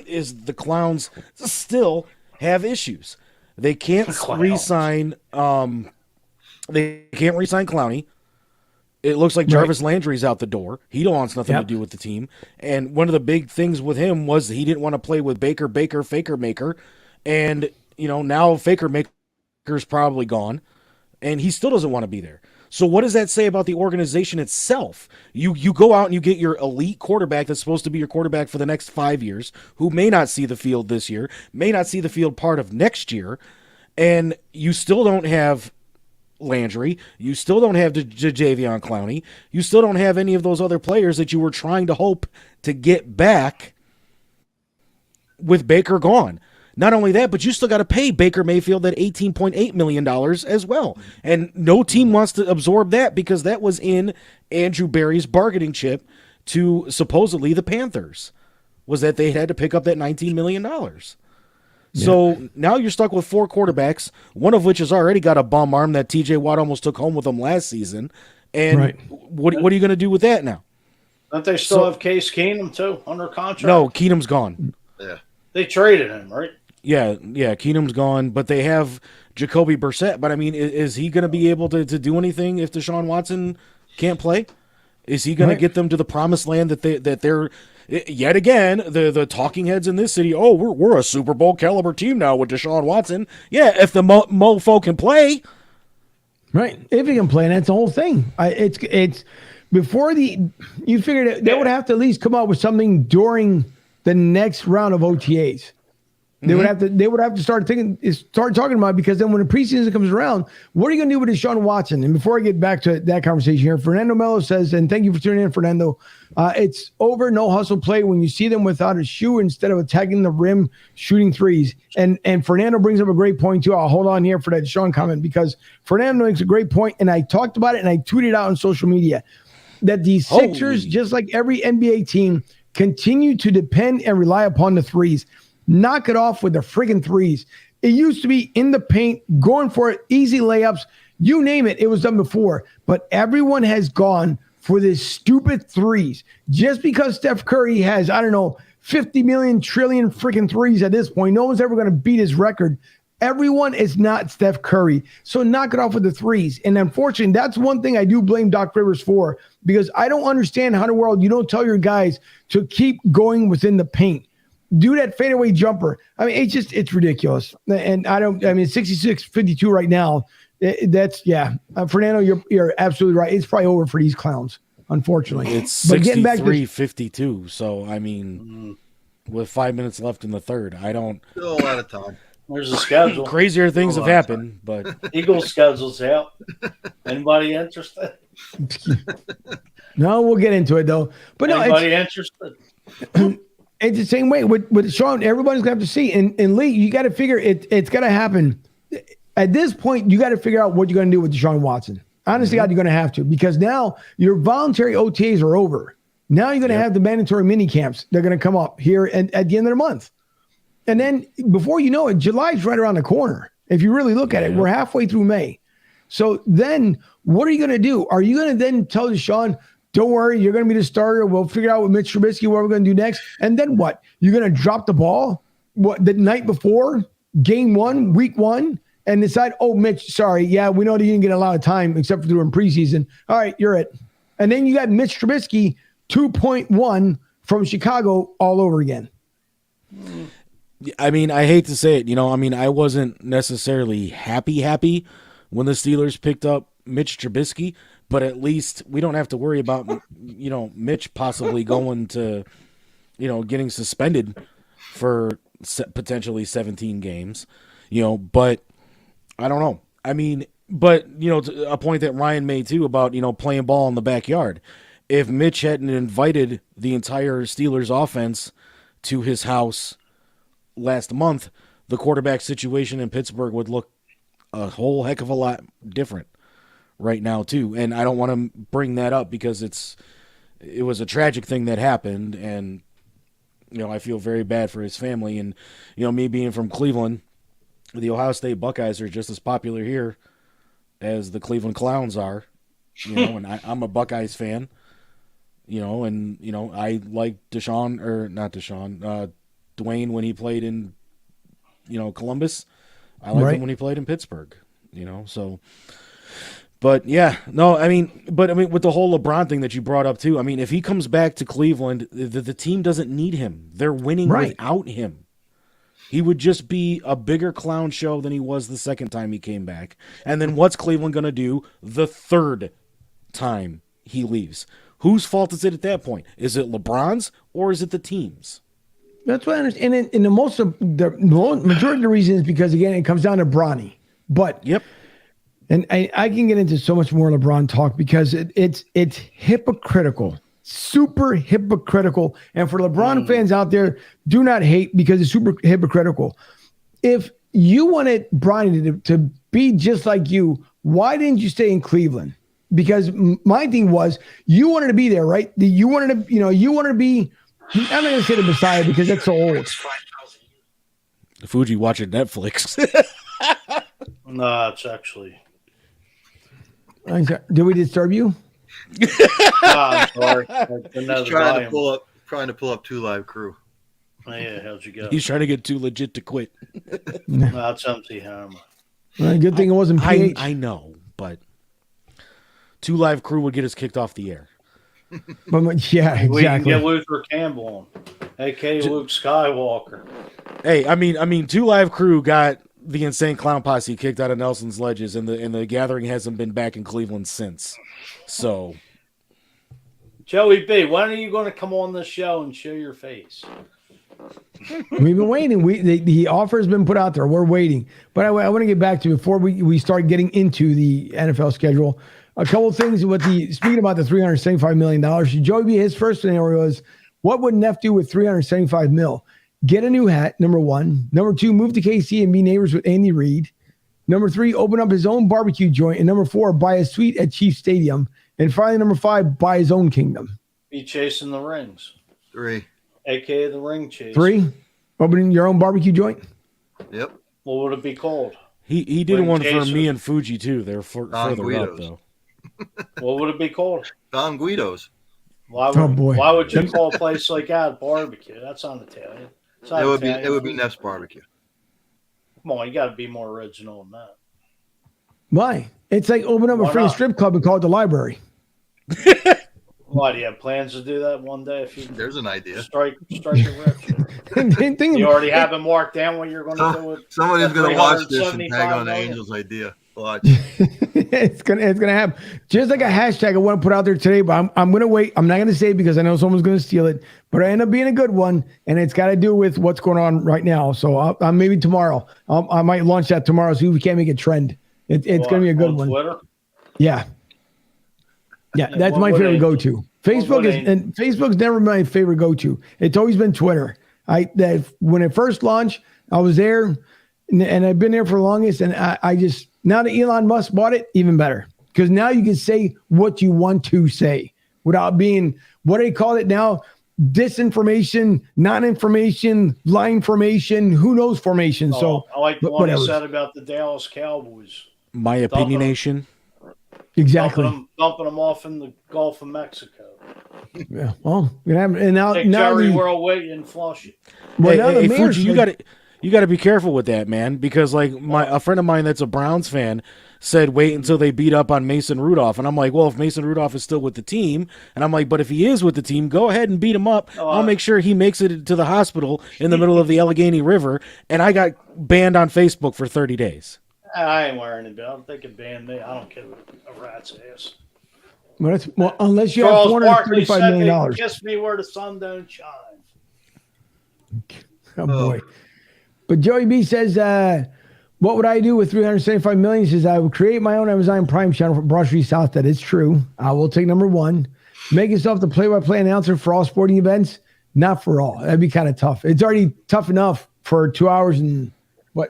is the Clowns still have issues. They can't re-sign. They can't re-sign Clowney. It looks like Jarvis Landry's out the door. He don't wants nothing to do with the team. And one of the big things with him was he didn't want to play with Faker Maker, and now Faker Maker's probably gone, and he still doesn't want to be there. So what does that say about the organization itself? You go out and you get your elite quarterback that's supposed to be your quarterback for the next 5 years, who may not see the field this year, may not see the field part of next year, and you still don't have Landry, you still don't have Jadeveon Clowney, you still don't have any of those other players that you were trying to hope to get back with Baker gone. Not only that, but you still got to pay Baker Mayfield that $18.8 million as well. And no team wants to absorb that because that was in Andrew Berry's bargaining chip to supposedly the Panthers, was that they had to pick up that $19 million. So now you're stuck with 4 quarterbacks, one of which has already got a bum arm that TJ Watt almost took home with him last season. And what are you going to do with that now? Don't they still have Case Keenum, too, under contract? No, Keenum's gone. Yeah. They traded him, right? Yeah, Keenum's gone, but they have Jacoby Brissett. But, I mean, is he going to be able to do anything if Deshaun Watson can't play? Is he going to get them to the promised land that they're yet again the talking heads in this city? Oh, we're a Super Bowl caliber team now with Deshaun Watson. Yeah, if the mofo can play, right? If he can play, and that's the whole thing. It's before you figured they would have to at least come up with something during the next round of OTAs. They would have to start talking about it, because then when the preseason comes around, what are you going to do with Deshaun Watson? And before I get back to that conversation here, Fernando Mello says, and thank you for tuning in, Fernando. It's over, no hustle play when you see them without a shoe instead of attacking the rim, shooting threes. And Fernando brings up a great point too. I'll hold on here for that Deshaun comment, because Fernando makes a great point, and I talked about it and I tweeted out on social media that the Sixers, just like every NBA team, continue to depend and rely upon the threes. Knock it off with the friggin' threes. It used to be in the paint, going for it, easy layups, you name it. It was done before. But everyone has gone for this stupid threes. Just because Steph Curry has, 50 million trillion freaking threes at this point, no one's ever going to beat his record. Everyone is not Steph Curry. So knock it off with the threes. And unfortunately, that's one thing I do blame Doc Rivers for, because I don't understand how in the world you don't tell your guys to keep going within the paint. Do that fadeaway jumper. I mean, it's ridiculous. And 66-52 right now. Fernando, you're absolutely right. It's probably over for these clowns, unfortunately. It's 63-52. So, I mean, with 5 minutes left in the third, Still a lot of time. There's a schedule. Crazier things have happened, but Eagles schedule's out. Anybody interested? No, we'll get into it though. But anybody interested? It's the same way with Sean. Everybody's gonna have to see. And Lee, you got to figure it's gonna happen. At this point, you got to figure out what you're gonna do with Deshaun Watson. Honestly, God, you're gonna have to, because now your voluntary OTAs are over. Now you're gonna have the mandatory mini camps. They're gonna come up here at the end of the month, and then before you know it, July's right around the corner. If you really look at it, we're halfway through May. So then what are you going to do? Are you going to then tell Deshaun, don't worry, you're going to be the starter. We'll figure out with Mitch Trubisky what we're going to do next. And then what? You're going to drop the ball the night before, game 1, week 1, and decide, oh, Mitch, sorry. Yeah, we know that you didn't get a lot of time except for during preseason. All right, you're it. And then you got Mitch Trubisky 2.1 from Chicago all over again. I mean, I hate to say it, I wasn't necessarily happy when the Steelers picked up Mitch Trubisky, but at least we don't have to worry about, Mitch possibly going to, getting suspended for potentially 17 games, but I don't know. I mean, but, a point that Ryan made too about, playing ball in the backyard. If Mitch hadn't invited the entire Steelers offense to his house last month, the quarterback situation in Pittsburgh would look a whole heck of a lot different right now too. And I don't want to bring that up because it was a tragic thing that happened, and I feel very bad for his family. And me being from Cleveland, the Ohio State Buckeyes are just as popular here as the Cleveland Clowns are. And I'm a Buckeyes fan. I like Dwayne when he played in, Columbus. I liked him when he played in Pittsburgh, so. But yeah, no, I mean, with the whole LeBron thing that you brought up too, I mean, if he comes back to Cleveland, the team doesn't need him. They're winning without him. He would just be a bigger clown show than he was the second time he came back. And then what's Cleveland going to do the third time he leaves? Whose fault is it at that point? Is it LeBron's or is it the team's? That's what I understand. And the majority of the reason is because, again, it comes down to Bronny. But yep. And I can get into so much more LeBron talk because it's hypocritical, super hypocritical. And for LeBron fans out there, do not hate because it's super hypocritical. If you wanted Bronny to be just like you, why didn't you stay in Cleveland? Because my thing was you wanted to be there, right? You wanted to be, I'm not going to say the Messiah because that's so old. Fuji watching Netflix. No, it's actually. Did we disturb you? I'm sorry. He's trying to pull up 2 Live Crew. Oh, yeah, how'd you go? He's trying to get too legit to quit. No, it's empty hammer. Well, good thing it wasn't PH. I know, but 2 Live Crew would get us kicked off the air. Yeah, exactly. We can get Luther Campbell on, a.k.a. Luke Skywalker. Hey, I mean, 2 Live Crew got the Insane Clown Posse kicked out of Nelson's Ledges, and the gathering hasn't been back in Cleveland since. So, Joey B, when are you going to come on this show and show your face? We've been waiting. The offer has been put out there. We're waiting. But I want to get back to before we start getting into the NFL schedule. A couple of things with speaking about the $375 million. Joey B, his first scenario is, what would Neff do with $375 million? Get a new hat, number 1. Number 2, move to KC and be neighbors with Andy Reid. Number 3, open up his own barbecue joint. And number 4, buy a suite at Chiefs Stadium. And finally, number 5, buy his own kingdom. Be chasing the rings. 3. A.k.a. the ring chase. 3, opening your own barbecue joint. Yep. What would it be called? He did one for me and Fuji, too. They're further up, though. What would it be called? Don Guido's. Why would you call a place like that barbecue? That's not Italian. It would be Neff's barbecue. Come on, you got to be more original than that. Why? It's like open up a free strip club and call it the library. Why, do you have plans to do that one day? There's an idea. Strike a rip. You already have it marked down what you're going to do with. Somebody's going to watch this and tag on Angel's idea. Watch. It's gonna happen. Just like a hashtag I want to put out there today, but I'm gonna wait. I'm not gonna say it because I know someone's gonna steal it, but I end up being a good one, and it's got to do with what's going on right now. So I'll maybe tomorrow I might launch that tomorrow. So we can't make it trend. It's gonna be a good one. Twitter? Yeah, that's my favorite go-to. Facebook's never my favorite go-to. It's always been Twitter. When it first launched, I was there, and I've been there for the longest, and I just. Now that Elon Musk bought it, even better. Because now you can say what you want to say without being, what do they call it now? Disinformation, non-information, lie information, who knows formation. So I like the one you said about the Dallas Cowboys. My opinionation. Exactly. Dumping them off in the Gulf of Mexico. Yeah. Well, and now Jerry World wait and flush it. Well, hey, Fuji, you got to be careful with that, man, because like a friend of mine that's a Browns fan said wait until they beat up on Mason Rudolph, and I'm like, well, if Mason Rudolph is still with the team, and I'm like, but if he is with the team, go ahead and beat him up. I'll make sure he makes it to the hospital in the middle of the Allegheny River, and I got banned on Facebook for 30 days. I ain't wearing it, Bill. They could ban me. I don't care a rat's ass. Well, unless you have $435 million. Kiss me where the sun don't shine. Oh boy! But Joey B says, "What would I do with $375 million?" He says, "I would create my own Amazon Prime channel for Broad Street South." That is true. I will take number one. Make yourself the play-by-play announcer for all sporting events. Not for all. That'd be kind of tough. It's already tough enough for 2 hours and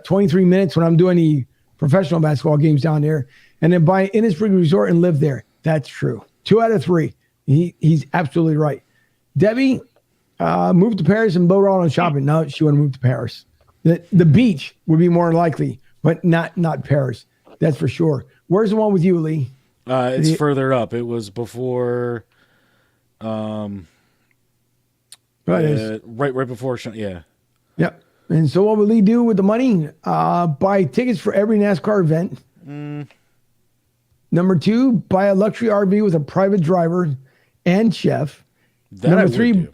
23 minutes when I'm doing the professional basketball games down there, and then buy Innisbrook Resort and live there. That's true. 2 out of 3. He's absolutely right. Debbie, move to Paris and boat around on shopping. No, she wouldn't move to Paris. The beach would be more likely, but not Paris. That's for sure. Where's the one with you, Lee? It's further up. It was before. Right before. Yeah. Yep. And so what would Lee do with the money? Buy tickets for every NASCAR event. Number 2, buy a luxury RV with a private driver and chef. Number 3,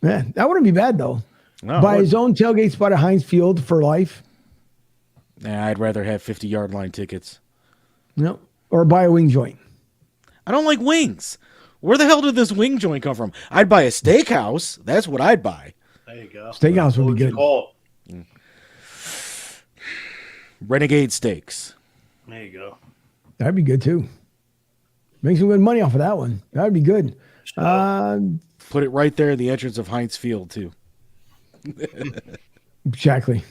man, that wouldn't be bad though. No, buy his own tailgate spot at Heinz Field for life. Nah, I'd rather have 50-yard line tickets. No, or buy a wing joint. I don't like wings. Where the hell did this wing joint come from? I'd buy a steakhouse. That's what I'd buy. There you go. Steakhouse would be good. Renegade Steaks. There you go. That'd be good too. Make some good money off of that one. That'd be good. Put it right there at the entrance of Heinz Field too. Exactly.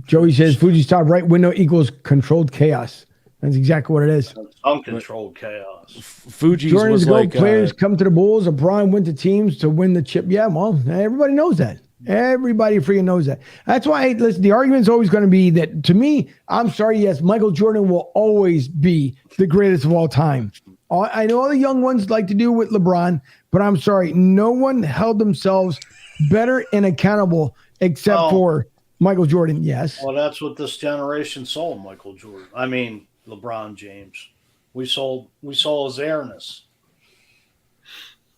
Joey says Fuji's top right window equals controlled chaos. That's exactly what it is. Uncontrolled chaos. Fuji's Jordan's was like players come to the Bulls. LeBron went to teams to win the chip. Yeah, well, everybody knows that. Everybody freaking knows that. That's why, listen, the argument's always going to be that, to me, I'm sorry, yes, Michael Jordan will always be the greatest of all time. I know all the young ones like to do with LeBron, but I'm sorry, no one held themselves better and accountable except for Michael Jordan, yes. Well, that's what this generation saw, Michael Jordan. I mean, LeBron James. We saw his airness.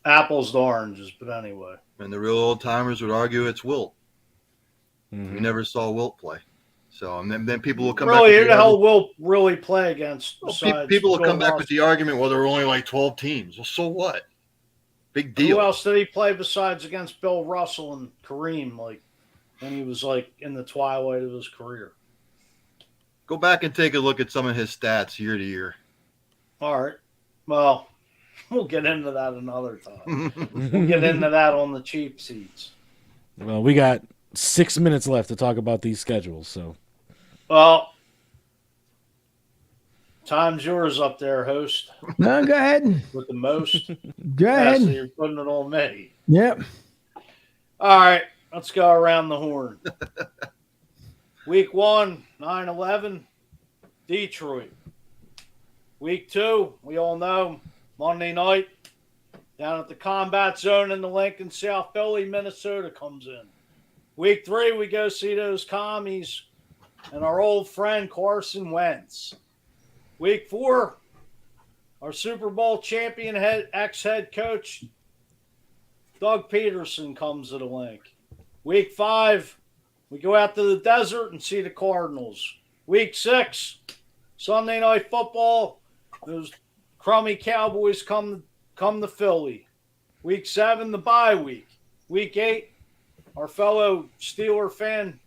Apples to oranges, but anyway. And the real old timers would argue it's Wilt. Mm-hmm. We never saw Wilt play. So, and then people will come really, back. Who the hell Wilt really play against? People will come back with the argument, well, there were only like 12 teams. Well, so what? Big deal. Who else did he play besides against Bill Russell and Kareem, like when he was like in the twilight of his career? Go back and take a look at some of his stats year to year. All right. Well, we'll get into that another time. We'll get into that on the cheap seats. Well, we got 6 minutes left to talk about these schedules, so. Well, time's yours up there, host. No, go ahead. With the most. Go ahead. So you're putting it on me. Yep. All right. Let's go around the horn. Week 1, 9/11, Detroit. Week 2, we all know, Monday night, down at the Combat Zone in the Lincoln, South Philly, Minnesota comes in. Week 3, we go see those commies and our old friend Carson Wentz. Week 4, our Super Bowl champion ex-head coach Doug Peterson comes to the link. Week 5, we go out to the desert and see the Cardinals. Week 6, Sunday Night Football, those crummy Cowboys come to Philly. Week 7, the bye week. Week 8, our fellow Steeler fan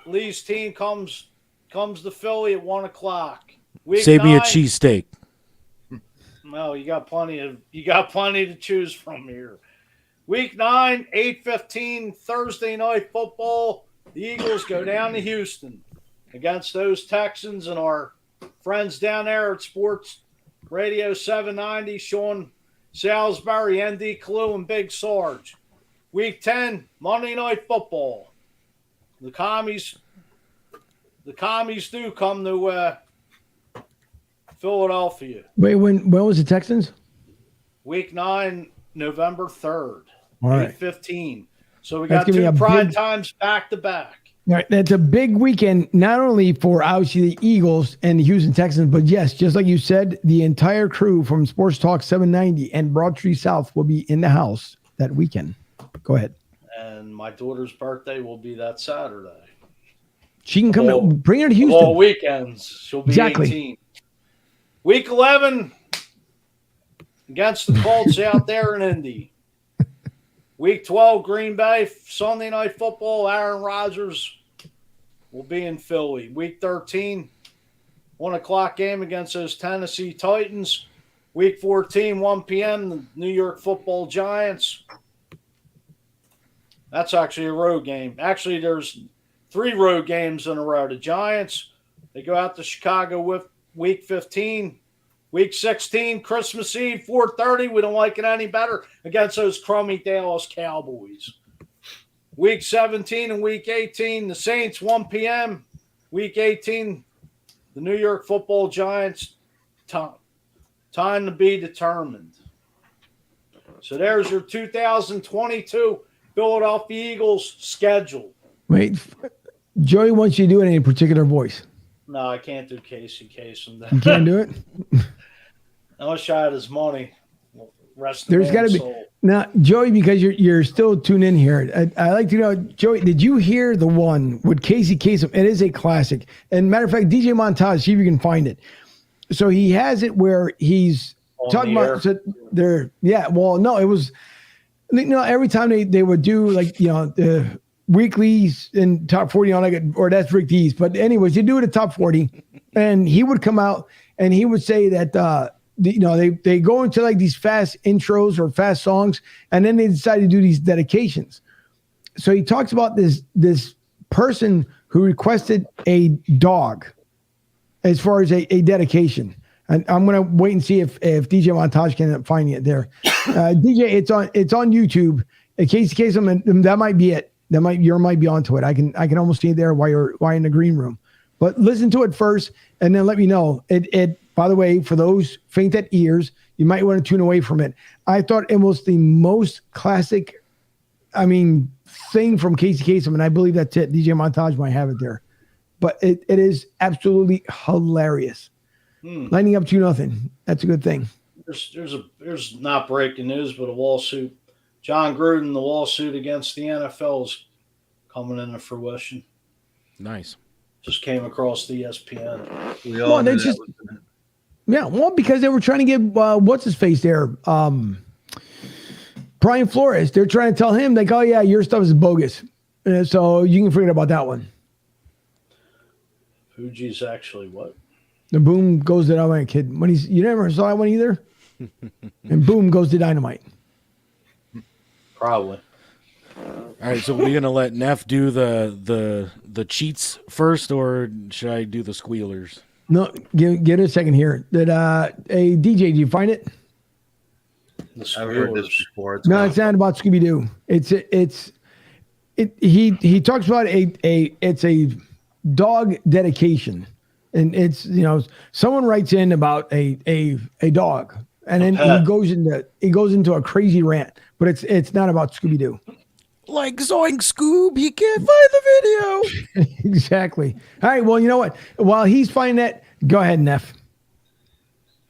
Lee's team comes to Philly at 1 o'clock. Save me a cheesesteak. No, you got plenty to choose from here. Week 9, 8:15 Thursday Night Football. The Eagles go down to Houston against those Texans and our friends down there at Sports Radio 790, Sean Salisbury, ND Clue, and Big Sarge. Week 10, Monday Night Football. The commies the commies do come to Philadelphia. Wait, when was the Texans? Week 9, November 3rd, All right. 8:15. So we That's got gonna be two a prime big- times back to back. All right, that's a big weekend, not only for obviously the Eagles and the Houston Texans, but yes, just like you said, the entire crew from Sports Talk 790 and Broad Street South will be in the house that weekend. Go ahead. And my daughter's birthday will be that Saturday. She can come. All- Bring her to Of Houston. all weekends, she'll be Exactly. 18. Week 11 against the Colts out there in Indy. Week 12, Green Bay, Sunday Night Football, Aaron Rodgers will be in Philly. Week 13, 1 o'clock game against those Tennessee Titans. Week 14, 1 p.m., the New York Football Giants. That's actually a road game. Actually, there's 3 road games in a row. The Giants, they go out to Chicago with Week 15. Week 16, Christmas Eve, 4:30. We don't like it any better against those crummy Dallas Cowboys. Week 17 and Week 18, the Saints, 1 p.m. Week 18, the New York Football Giants, time to be determined. So there's your 2022 Philadelphia Eagles schedule. Wait, Joey wants you to do it in a particular voice. No, I can't do Casey Kasem. You can't do it? I wish I had his money. Rest There's got to be now, Joey, because you're still tuned in here. I like to know, Joey, did you hear the one with Casey Kasem? It is a classic. And matter of fact, DJ Montage, see if you can find it. So he has it where he's On talking the about so they're well, no, it was every time they would do the weeklies in top 40 or that's Rick D's. But anyways, they do it at top 40, and he would come out and he would say that they go into like these fast intros or fast songs, and then they decide to do these dedications. So he talks about this person who requested a dog as far as a dedication. And I'm gonna wait and see if DJ Montage can end up finding it there. DJ, it's on YouTube. In case that might be it. You might be onto it. I can almost see it there while you're in the green room. But listen to it first, and then let me know. It by the way, for those faint at ears, you might want to tune away from it. I thought it was the most classic, thing from Casey Kasem, and I believe that's it. DJ Montage might have it there, but it is absolutely hilarious. Lining up 2-0. That's a good thing. There's not breaking news, but a lawsuit. John Gruden, the lawsuit against the NFL is coming into fruition. Nice. Just came across the ESPN. We all knew that was because they were trying to get what's his face there, Brian Flores. They're trying to tell him like, oh yeah, your stuff is bogus, so you can forget about that one. Fuji's actually what? The boom goes to Dynamite Kid. You never saw that one either, and boom goes to Dynamite. Probably. All right, so we're gonna let Neff do the cheats first, or should I do the squealers? No, give it a second here. Did hey DJ, do you find it? I've heard this before. No, it's not about Scooby Doo. He talks about it's a dog dedication, and it's someone writes in about a dog, and then he goes into a crazy rant, but it's not about Scooby Doo. Like Zoink Scoob, he can't find the video. Exactly. All right. Well, you know what? While he's finding that, go ahead, Neff.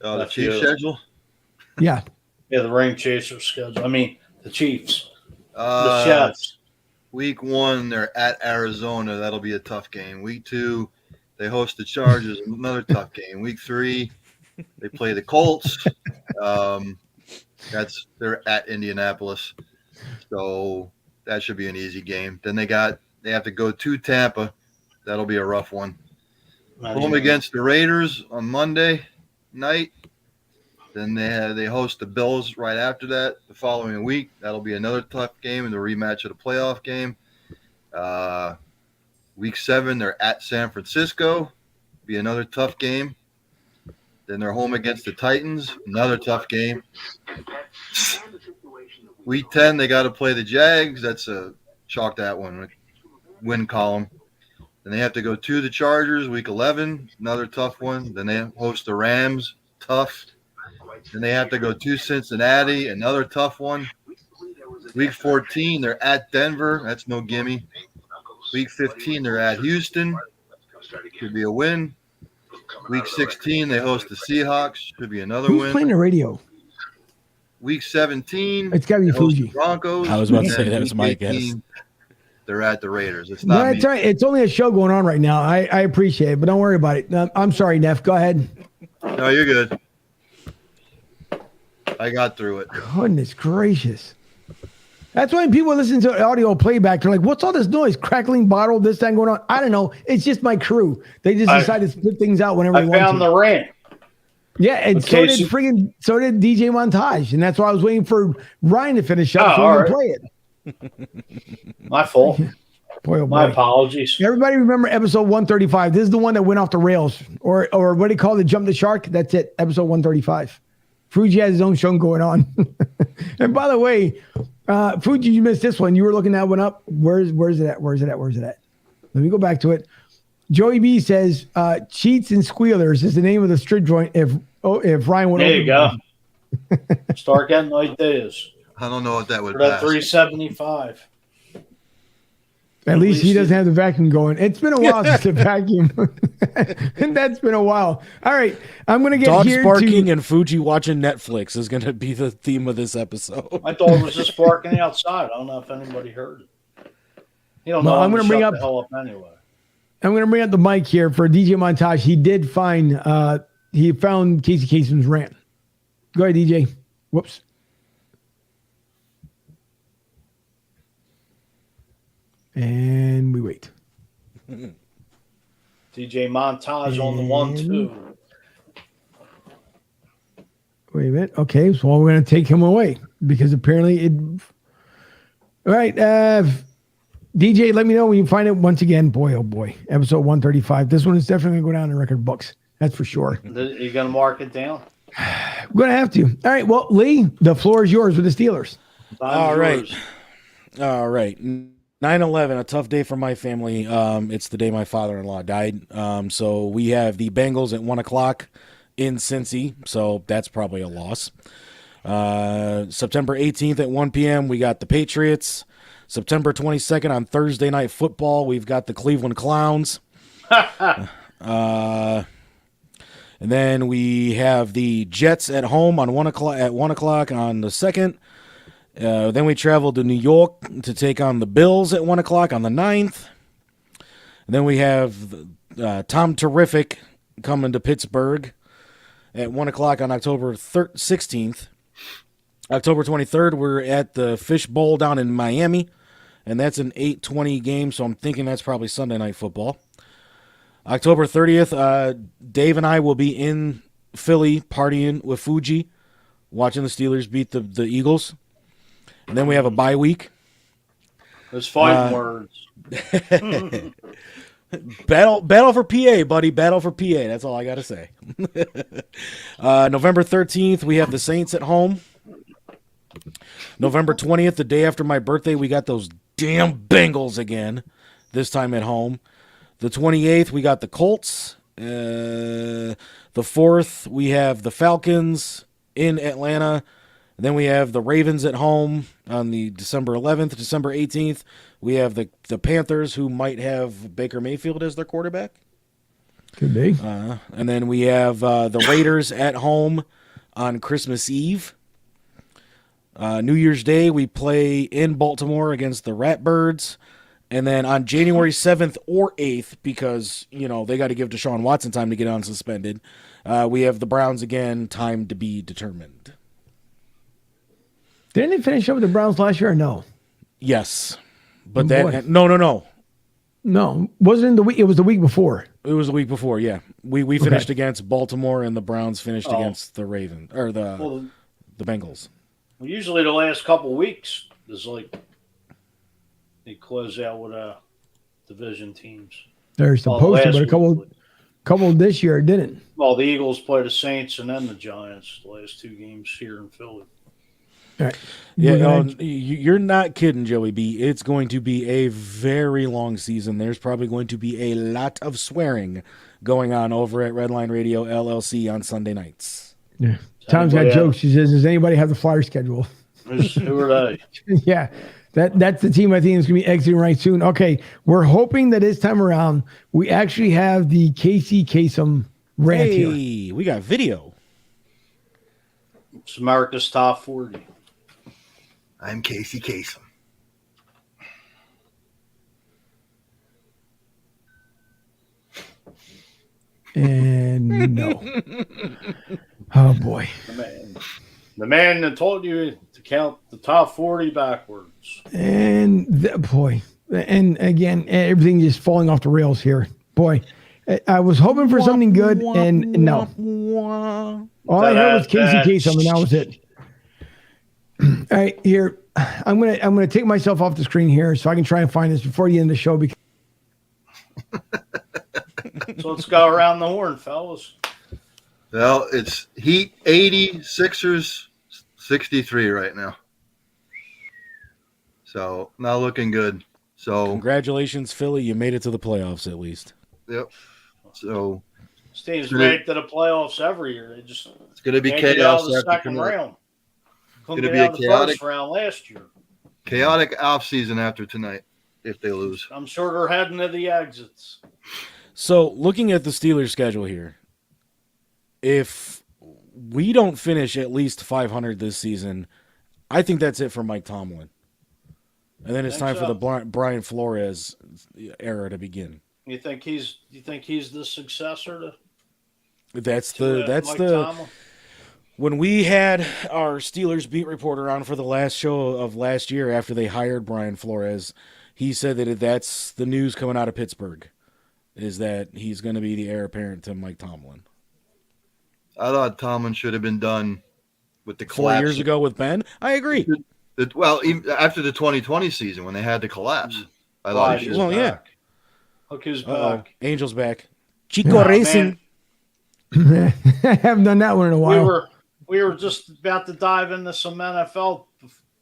The Chiefs schedule? Yeah. Yeah, the Ring Chaser schedule. The Chiefs. The Chefs. Week 1, they're at Arizona. That'll be a tough game. Week 2, they host the Chargers. Another tough game. Week 3, they play the Colts. They're at Indianapolis. So that should be an easy game. Then they have to go to Tampa. That'll be a rough one. Home against the Raiders on Monday night. Then they host the Bills right after that the following week. That'll be another tough game and the rematch of the playoff game. Week 7, they're at San Francisco. Be another tough game. Then they're home against the Titans. Another tough game. Week 10, they got to play the Jags. That's a chalk that one. Win column. Then they have to go to the Chargers week 11, another tough one. Then they host the Rams, tough. Then they have to go to Cincinnati, another tough one. Week 14, they're at Denver. That's no gimme. Week 15, they're at Houston. Could be a win. Week 16, they host the Seahawks. Should be another Who's win. playing the radio? Week 17, It's got to be they host the Fuji. Broncos. I was about to say And that was week my 18, guess. They're at the Raiders. It's No, not it's me. all right. It's only a show going on right now. I appreciate it, but don't worry about it. I'm sorry, Neff. Go ahead. No, you're good. I got through it. Goodness gracious. That's why people listen to audio playback. They're like, what's all this noise? Crackling bottle, this thing going on? I don't know. It's just my crew. They just decide to split things out whenever I they want found to. the rant. Yeah, and Okay, so did DJ Montage. And that's why I was waiting for Ryan to finish up so all we right. can play it. My fault. Boy, oh boy. My apologies. Everybody remember episode 135. This is the one that went off the rails. Or what do you call it? Jump the shark? That's it. Episode 135. Fuji has his own show going on. And by the way, Fuji, you missed this one. You were looking that one up. Where's it at? Where's it at? Let me go back to it. Joey B says, Cheats and Squealers is the name of the strip joint if Ryan went There over. you go. Start getting ideas. I don't know what that would For that pass. 375. At least he doesn't have the vacuum going. It's been a while since the vacuum. And that's been a while. All right. I'm going to get Dogs here barking to... and Fuji watching Netflix is going to be the theme of this episode. My dog was just barking outside. I don't know if anybody heard it. You don't know. Well, I'm going gonna to bring the hell up anyway. I'm going to bring up the mic here for DJ Montage. He did find, he found Casey Kasem's rant. Go ahead, DJ. Whoops. And we wait. DJ Montage on the 1-2. Wait a minute. Okay, so we're going to take him away because apparently it. All right, DJ, let me know when you find it once again. Boy, oh boy, episode 135. This one is definitely going to go down in record books. That's for sure. You going to mark it down? We're going to have to. All right, well, Lee, the floor is yours with the Steelers. All right. 9/11, a tough day for my family. It's the day my father-in-law died. So we have the Bengals at 1:00 in Cincy. So that's probably a loss. September 18th at 1 p.m., we got the Patriots. September 22nd on Thursday Night Football, we've got the Cleveland Clowns. And then we have the Jets at home on 1:00 on the 2nd. Then we travel to New York to take on the Bills at 1:00 on the 9th. And then we have Tom Terrific coming to Pittsburgh at 1:00 on October 16th. October 23rd, we're at the Fish Bowl down in Miami, and that's an 8:20 game, so I'm thinking that's probably Sunday Night Football. October 30th, Dave and I will be in Philly partying with Fuji, watching the Steelers beat the Eagles. And then we have a bye week. Those fighting words. Battle for PA, buddy. Battle for PA. That's all I got to say. November 13th, we have the Saints at home. November 20th, the day after my birthday, we got those damn Bengals again, this time at home. The 28th, we got the Colts. The 4th, we have the Falcons in Atlanta. Then we have the Ravens at home on the December 11th. December 18th, we have the Panthers, who might have Baker Mayfield as their quarterback. Could be. And then we have the Raiders at home on Christmas Eve. New Year's Day, we play in Baltimore against the Ratbirds. And then on January 7th or 8th, because, they got to give Deshaun Watson time to get unsuspended, we have the Browns again, time to be determined. Didn't they finish up with the Browns last year or no? Yes. But boy. No. No. Wasn't in the week. It was the week before. It was the week before, yeah. We finished against Baltimore, and the Browns finished against the Ravens, or the Bengals. Well, usually the last couple of weeks is like they close out with division teams. They're supposed to, but a couple this year didn't. Well, the Eagles play the Saints and then the Giants the last two games here in Philly. All right. Yeah, you're not kidding, Joey B. It's going to be a very long season. There's probably going to be a lot of swearing going on over at Redline Radio LLC on Sunday nights. Yeah. Tom's got jokes. She says, does anybody have the flyer schedule? Who are they? Yeah. That's the team I think is going to be exiting right soon. Okay. We're hoping that this time around, we actually have the Casey Kasem rant here. We got video. It's America's Top 40. I'm Casey Kasem. And no. Oh, boy. The man that told you to count the top 40 backwards. And boy. And again, everything just falling off the rails here. Boy, I was hoping for something good, and no. All I heard was Casey Kasem, and that was it. All right, here. I'm gonna take myself off the screen here so I can try and find this before the end of the show. Because so let's go around the horn, fellas. Well, it's Heat 80, Sixers 63 right now. So not looking good. So congratulations, Philly. You made it to the playoffs at least. Yep. So this team's made it to the playoffs every year. It's gonna be chaos after the second round. It's going to be a chaotic round last year. Chaotic off season after tonight if they lose. I'm sure they're heading to the exits. So looking at the Steelers schedule here, if we don't finish at least 500 this season, I think that's it for Mike Tomlin. And then it's time for the Brian Flores era to begin. You think he's the successor to? That's the. When we had our Steelers beat reporter on for the last show of last year after they hired Brian Flores, he said that that's the news coming out of Pittsburgh, is that he's going to be the heir apparent to Mike Tomlin. I thought Tomlin should have been done with the collapse. 4 years ago with Ben? I agree. Well, even after the 2020 season when they had the collapse. I thought he should have. Well, yeah. Look who's back. Angel's back. Chico Racing. I haven't done that one in a while. We were just about to dive into some NFL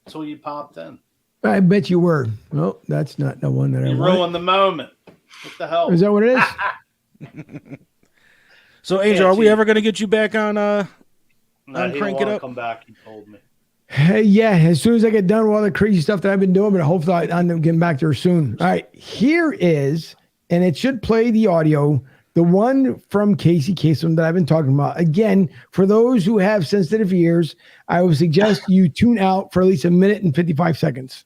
until you popped in. I bet you were. Well, that's not the one that I want. You ruined the moment. What the hell? Is that what it is? So, Angel, are we ever going to get you back on Crank It Up? Come back, he told me. Yeah, as soon as I get done with all the crazy stuff that I've been doing, but hopefully I end up getting back to her soon. All right, here is, and it should play the audio, the one from Casey Kasem that I've been talking about. Again, for those who have sensitive ears, I would suggest you tune out for at least 1 minute and 55 seconds.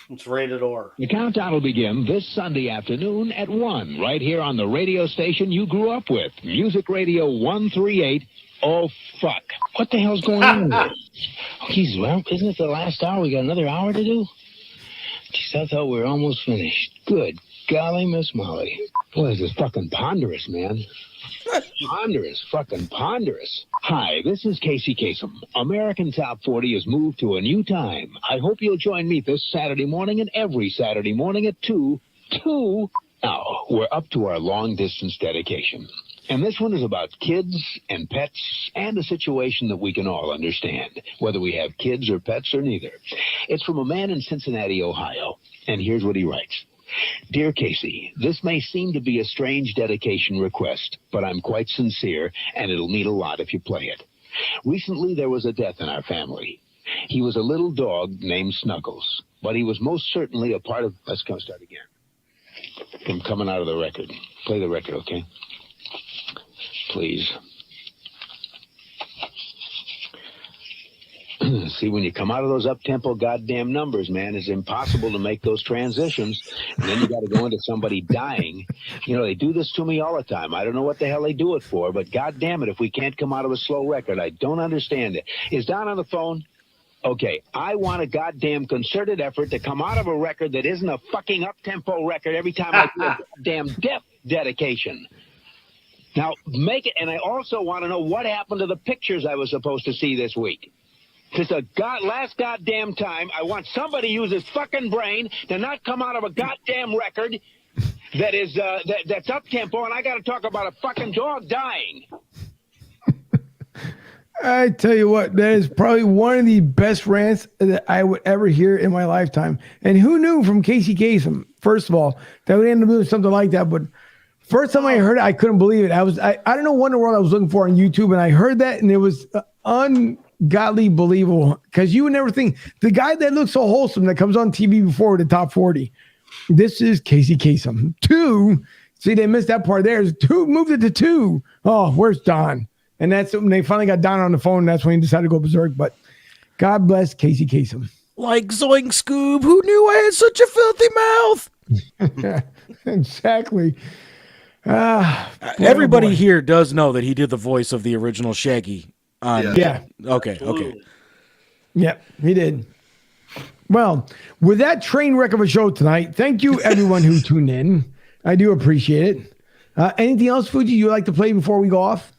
It's rated R. The countdown will begin this Sunday afternoon at 1, right here on the radio station you grew up with, Music Radio 138. Oh, fuck. What the hell's going on here? Jeez, well, isn't it the last hour? We got another hour to do? Jeez, I thought we were almost finished. Good golly, Miss Molly. Boy, this is fucking ponderous, man. Ponderous, fucking ponderous. Hi, this is Casey Kasem. American Top 40 has moved to a new time. I hope you'll join me this Saturday morning and every Saturday morning at 2. Now, we're up to our long-distance dedication. And this one is about kids and pets and a situation that we can all understand, whether we have kids or pets or neither. It's from a man in Cincinnati, Ohio. And here's what he writes. Dear Casey, this may seem to be a strange dedication request, but I'm quite sincere, and it'll mean a lot if you play it. Recently, there was a death in our family. He was a little dog named Snuggles, but he was most certainly a part of... Let's go start again. I'm coming out of the record. Play the record, okay? Please. See, when you come out of those up-tempo goddamn numbers, man, it's impossible to make those transitions. And then you got to go into somebody dying. You know, they do this to me all the time. I don't know what the hell they do it for, but goddamn it, if we can't come out of a slow record, I don't understand it. Is Don on the phone? Okay, I want a goddamn concerted effort to come out of a record that isn't a fucking up-tempo record every time I do a goddamn death dedication. Now, make it, and I also want to know what happened to the pictures I was supposed to see this week. Because last goddamn time, I want somebody to use his fucking brain to not come out of a goddamn record that is that's up-tempo, and I got to talk about a fucking dog dying. I tell you what, that is probably one of the best rants that I would ever hear in my lifetime. And who knew from Casey Kasem, first of all, that would end up doing something like that. But first time I heard it, I couldn't believe it. I don't know what in the world I was looking for on YouTube, and I heard that, and it was ungodly believable. Because you would never think the guy that looks so wholesome that comes on TV before the top 40. This is Casey Kasem. 2. See, they missed that part there. 2 moved it to 2. Oh, where's Don? And that's when they finally got Don on the phone. And that's when he decided to go berserk. But God bless Casey Kasem. Like Zoink Scoob, who knew I had such a filthy mouth? Exactly. Everybody here does know that he did the voice of the original Shaggy. Yeah. Okay. Yep, he did. Well, with that train wreck of a show tonight, thank you everyone who tuned in. I do appreciate it. Anything else, Fuji, you'd like to play before we go off?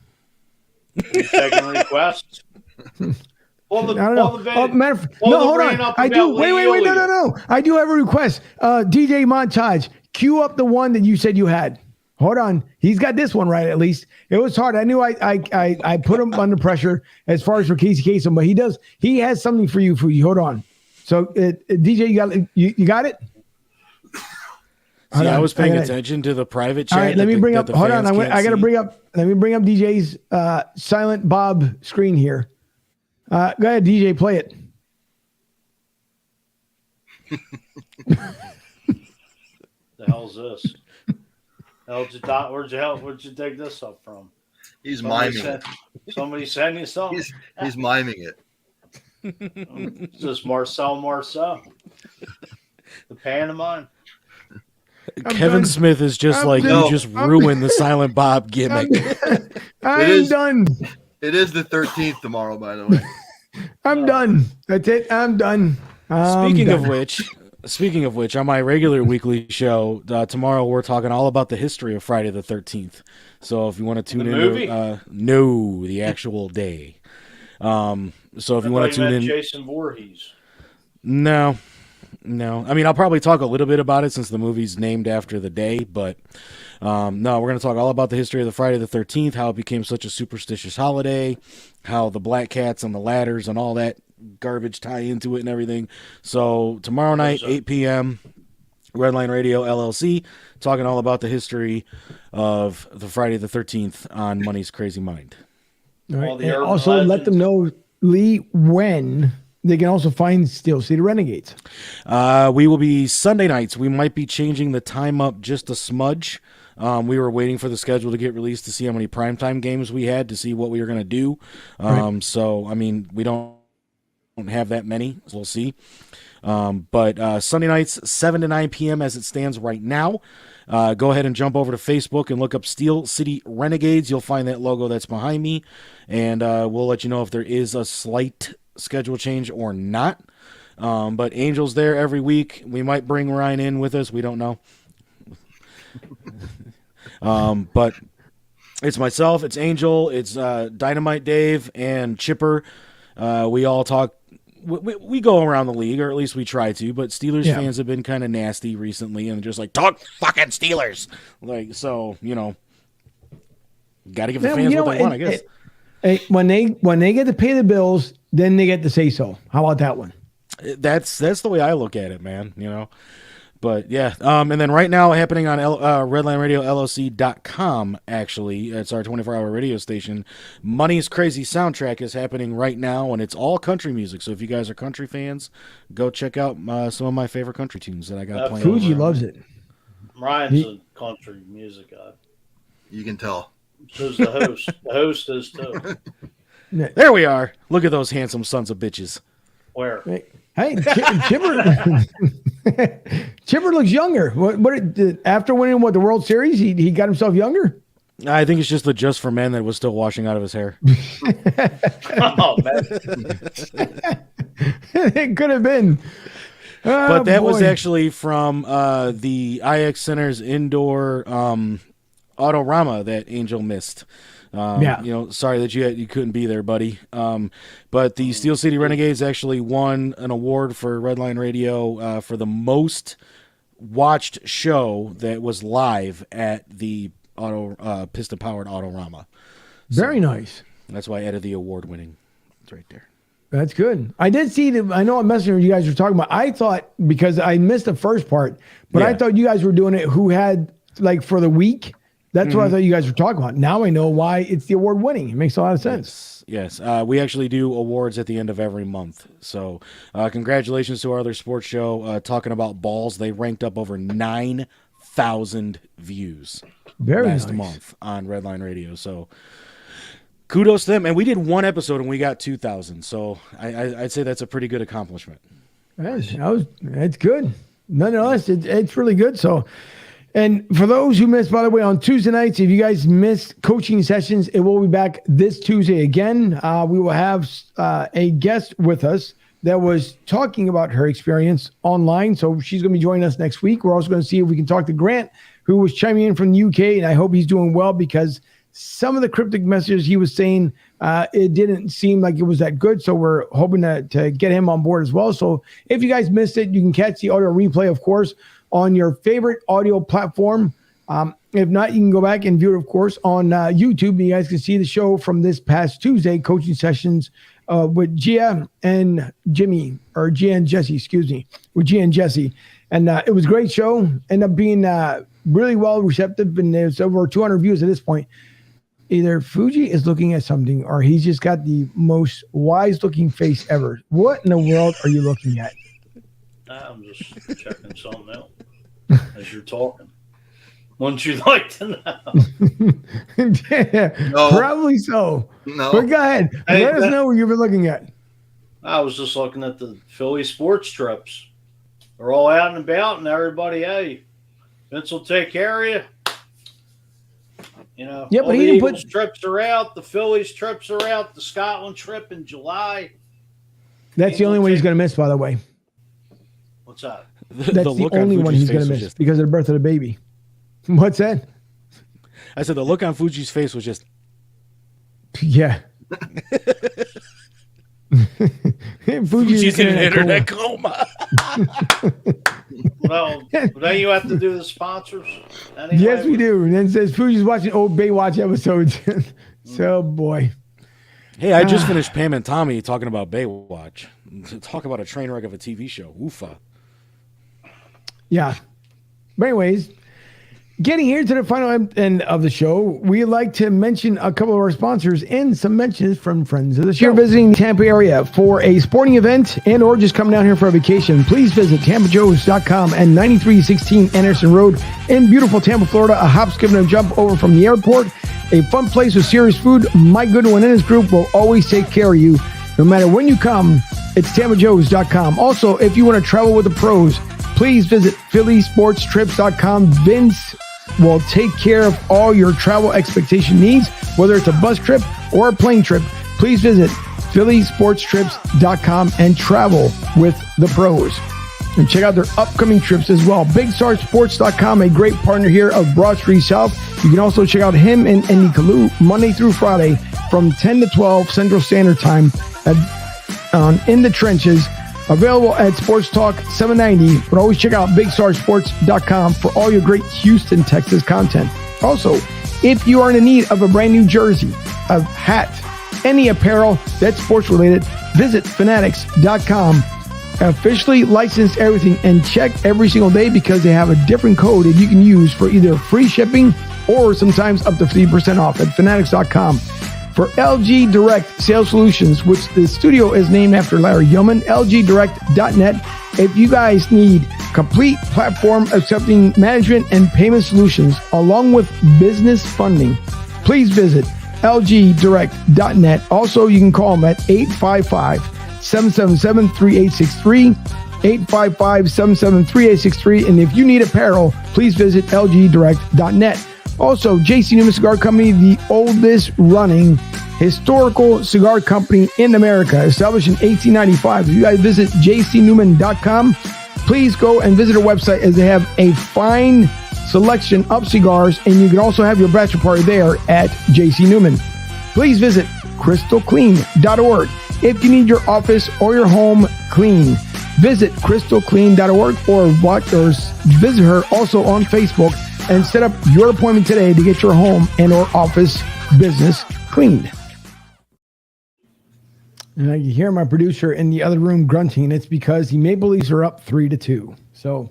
Second request. I don't know. Hold on. I do. Wait. No. I do have a request. DJ Montage, cue up the one that you said you had. Hold on. He's got this one right, at least. It was hard. I knew I put him under pressure as far as for Casey Kasem, but he has something for you, Fuji. Hold on. So, DJ, you got it? See, I was paying attention to the private chat. All right, let me bring up. Hold on, I got to bring up. Let me bring up DJ's Silent Bob screen here. Go ahead, DJ, play it. The hell's this? Where'd you take this up from? He's miming it. Somebody sent you something. He's miming it. It's just Marcel, the pantomime. Kevin Smith is just you just ruined the Silent Bob gimmick. I'm done. It is the 13th tomorrow, by the way. I'm done. That's it. I'm done. Speaking of which, on my regular weekly show tomorrow, we're talking all about the history of Friday the 13th. So if you want to tune in, no, the actual day. So if you want to tune in, Jason Voorhees. No. I mean, I'll probably talk a little bit about it since the movie's named after the day, but no, we're going to talk all about the history of the Friday the 13th, how it became such a superstitious holiday, how the black cats and the ladders and all that garbage tie into it and everything. So tomorrow night, 8 p.m., Redline Radio LLC, talking all about the history of the Friday the 13th on Money's Crazy Mind. All right. And also let them know, Lee, when they can also find Steel City Renegades. We will be Sunday nights. We might be changing the time up just a smudge. We were waiting for the schedule to get released to see how many primetime games we had to see what we were going to do. Right. So, I mean, we don't have that many, so we'll see. But Sunday nights, 7 to 9 p.m. as it stands right now. Go ahead and jump over to Facebook and look up Steel City Renegades. You'll find that logo that's behind me, and we'll let you know if there is a slight schedule change or not. But Angel's there every week. We might bring Ryan in with us. We don't know. But it's myself, it's Angel, it's Dynamite Dave, and Chipper. We all talk. We go around the league, or at least we try to, but Steelers fans have been kind of nasty recently and just like, talk fucking Steelers. Like, so, got to give the fans what they want, I guess. When they get to pay the bills, then they get to say so. How about that one? That's the way I look at it, man, But yeah, and then right now happening on RedlineRadioLLC.com, actually, it's our 24-hour radio station. Money's Crazy Soundtrack is happening right now, and it's all country music. So if you guys are country fans, go check out some of my favorite country tunes that I got playing. Fuji loves it. Ryan's a country music guy. You can tell. So's the host. The host is too. There we are. Look at those handsome sons of bitches. Where? Hey, Chipper looks younger. What after winning the World Series, he got himself younger? I think it's just the Just for Men that was still washing out of his hair. Oh man, it could have been. But that was actually from the IX Center's indoor Autorama that Angel missed. Sorry that you couldn't be there, buddy. But the Steel City Renegades actually won an award for Redline Radio for the most watched show that was live at the piston powered Autorama. Very nice. That's why Ed of the award winning. It's right there. That's good. I did see I know on Messenger you guys were talking about. I thought, because I missed the first part, but I thought you guys were doing it who had, like, for the week. That's what I thought you guys were talking about. Now I know why it's the award winning. It makes a lot of sense. Yes. We actually do awards at the end of every month. So congratulations to our other sports show talking about balls. They ranked up over 9,000 views last month on Redline Radio. So kudos to them. And we did one episode and we got 2,000. So I'd say that's a pretty good accomplishment. It's good. Nonetheless, it's really good. So, and for those who missed, by the way, on Tuesday nights, if you guys missed coaching sessions, it will be back this Tuesday again. We will have a guest with us that was talking about her experience online. So she's going to be joining us next week. We're also going to see if we can talk to Grant, who was chiming in from the UK, and I hope he's doing well, because some of the cryptic messages he was saying, it didn't seem like it was that good. So we're hoping to get him on board as well. So if you guys missed it, you can catch the audio replay, of course, on your favorite audio platform. If not, you can go back and view it, of course, on YouTube. You guys can see the show from this past Tuesday, coaching sessions with Gia and Jimmy, or Gia and Jesse, with Gia and Jesse. And it was a great show. Ended up being really well receptive, and there's over 200 views at this point. Either Fuji is looking at something, or he's just got the most wise-looking face ever. What in the world are you looking at? I'm just checking something out as you're talking. Wouldn't you like to know? Yeah, no. Probably so. No. But go ahead. Let us know what you've been looking at. I was just looking at the Philly sports trips. They're all out and about, and everybody, hey, Vince will take care of you. You know, yeah, but the Eagles trips are out, the Phillies trips are out, the Scotland trip in July. That's the only one he's going to miss, by the way. What's that? That's the only one he's going to miss because of the birth of the baby. What's that? I said the look on Fuji's face was just... Yeah. Fuji's in an internet coma. Well, then you have to do the sponsors. Anyway. Yes, we do. And then it says Fuji's watching old Baywatch episodes. So, boy. Hey, I just finished Pam and Tommy talking about Baywatch. Talk about a train wreck of a TV show. Oofa. Yeah. But anyways, getting here to the final end of the show, we like to mention a couple of our sponsors and some mentions from friends of the show. If you're visiting the Tampa area for a sporting event and or just come down here for a vacation, please visit TampaJoes.com and 9316 Anderson Road in beautiful Tampa, Florida. A hop, skip, and a jump over from the airport. A fun place with serious food. Mike Goodwin and his group will always take care of you. No matter when you come, it's TampaJoes.com. Also, if you want to travel with the pros, please visit PhillySportsTrips.com. Vince will take care of all your travel expectation needs, whether it's a bus trip or a plane trip. Please visit PhillySportsTrips.com and travel with the pros. And check out their upcoming trips as well. BigStarSports.com, a great partner here of Broad Street South. You can also check out him and Andy Kalu Monday through Friday from 10 to 12 Central Standard Time on In the Trenches. Available at Sports Talk 790, but always check out BigStarSports.com for all your great Houston, Texas content. Also, if you are in need of a brand new jersey, a hat, any apparel that's sports related, visit Fanatics.com. Officially licensed everything, and check every single day because they have a different code that you can use for either free shipping or sometimes up to 50% off at Fanatics.com. For LG Direct Sales Solutions, which the studio is named after Larry Yeoman, LGDirect.net. If you guys need complete platform accepting management and payment solutions along with business funding, please visit LGDirect.net. Also, you can call them at 855-777-3863, 855-777-3863. And if you need apparel, please visit LGDirect.net. Also, J.C. Newman Cigar Company, the oldest running historical cigar company in America, established in 1895. If you guys visit jcnewman.com, please go and visit our website as they have a fine selection of cigars, and you can also have your bachelor party there at J.C. Newman. Please visit crystalclean.org. If you need your office or your home clean, visit crystalclean.org or visit her also on Facebook and set up your appointment today to get your home and or office business cleaned. And I can hear my producer in the other room grunting. It's because the Maple Leafs are up 3-2. So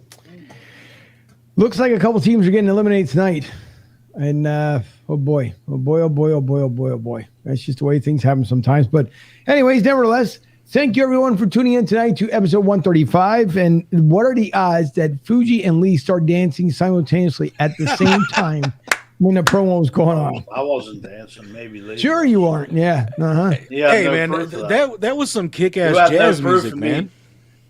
looks like a couple teams are getting eliminated tonight. And oh boy. That's just the way things happen sometimes. But anyways, nevertheless, thank you everyone for tuning in tonight to episode 135. And what are the odds that Fuji and Lee start dancing simultaneously at the same time when the promo was going on? I wasn't dancing. Maybe Lee. Sure you aren't. Yeah. Uh-huh. Yeah. Hey, no man, proof of that was some You kick-ass have no jazz proof music, of me. man.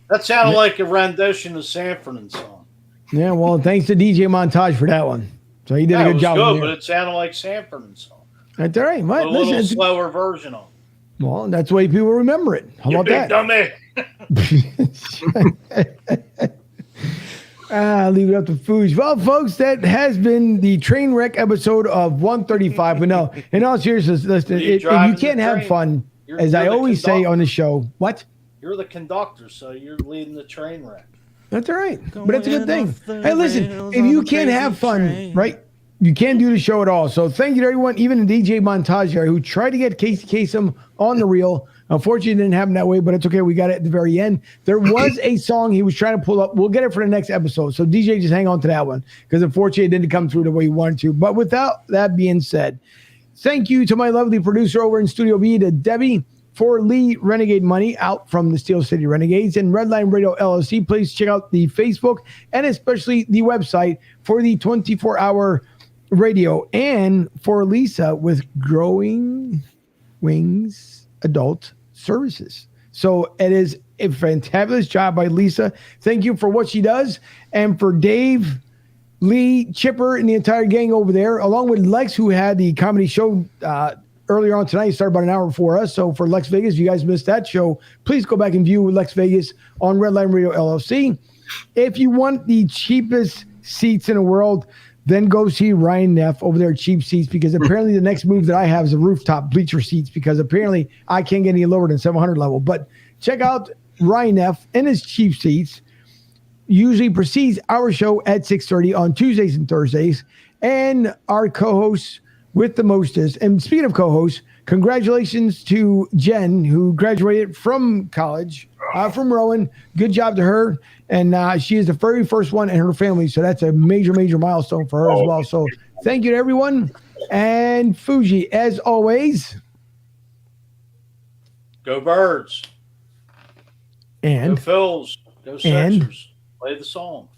That sounded like a rendition of Sanford and Son. Yeah, well, thanks to DJ Montage for that one. So he did a That good was job. good, but it sounded like Sanford and Son. That's all right. What? A little Listen, slower version of it. well, that's the way people remember it. How You about big that? dummy. Leave it up to Fuji. Well, folks, that has been the train wreck episode of 135. But no, in all seriousness, listen, if you can't have fun, as I always say on the show, what? You're the conductor, so you're leading the train wreck. That's all right. But it's a good thing. Hey, listen, if you can't have fun, right, you can't do the show at all. So thank you to everyone, even the DJ Montage here, who tried to get Casey Kasem on the reel. Unfortunately, it didn't happen that way, but it's okay. We got it at the very end. There was a song he was trying to pull up. We'll get it for the next episode. So DJ, just hang on to that one because unfortunately it didn't come through the way he wanted to. But without that being said, thank you to my lovely producer over in Studio B, to Debbie, for Lee Renegade Money out from the Steel City Renegades and Redline Radio LLC. Please check out the Facebook and especially the website for the 24-hour radio, and for Lisa with Growing Wings Adult Services. So it is a fantabulous job by Lisa. Thank you for what she does. And for Dave, Lee, Chipper, and the entire gang over there, along with Lex, who had the comedy show earlier on tonight. It started about an hour before us. So for Lex Vegas, if you guys missed that show, please go back and view Lex Vegas on Redline Radio LLC. If you want the cheapest seats in the world, then go see Ryan Neff over there at Cheap Seats, because apparently the next move that I have is a rooftop bleacher seats, because apparently I can't get any lower than 700 level. But check out Ryan Neff and his Cheap Seats. Usually precedes our show at 6:30 on Tuesdays and Thursdays. And our co-hosts with the mostest. And speaking of co-hosts, congratulations to Jen, who graduated from college, from Rowan. Good job to her. And she is the very first one in her family. So that's a major, major milestone for her as well. So thank you to everyone. And Fuji, as always. Go Birds. And Go Phils. Go Sixers. Play the song.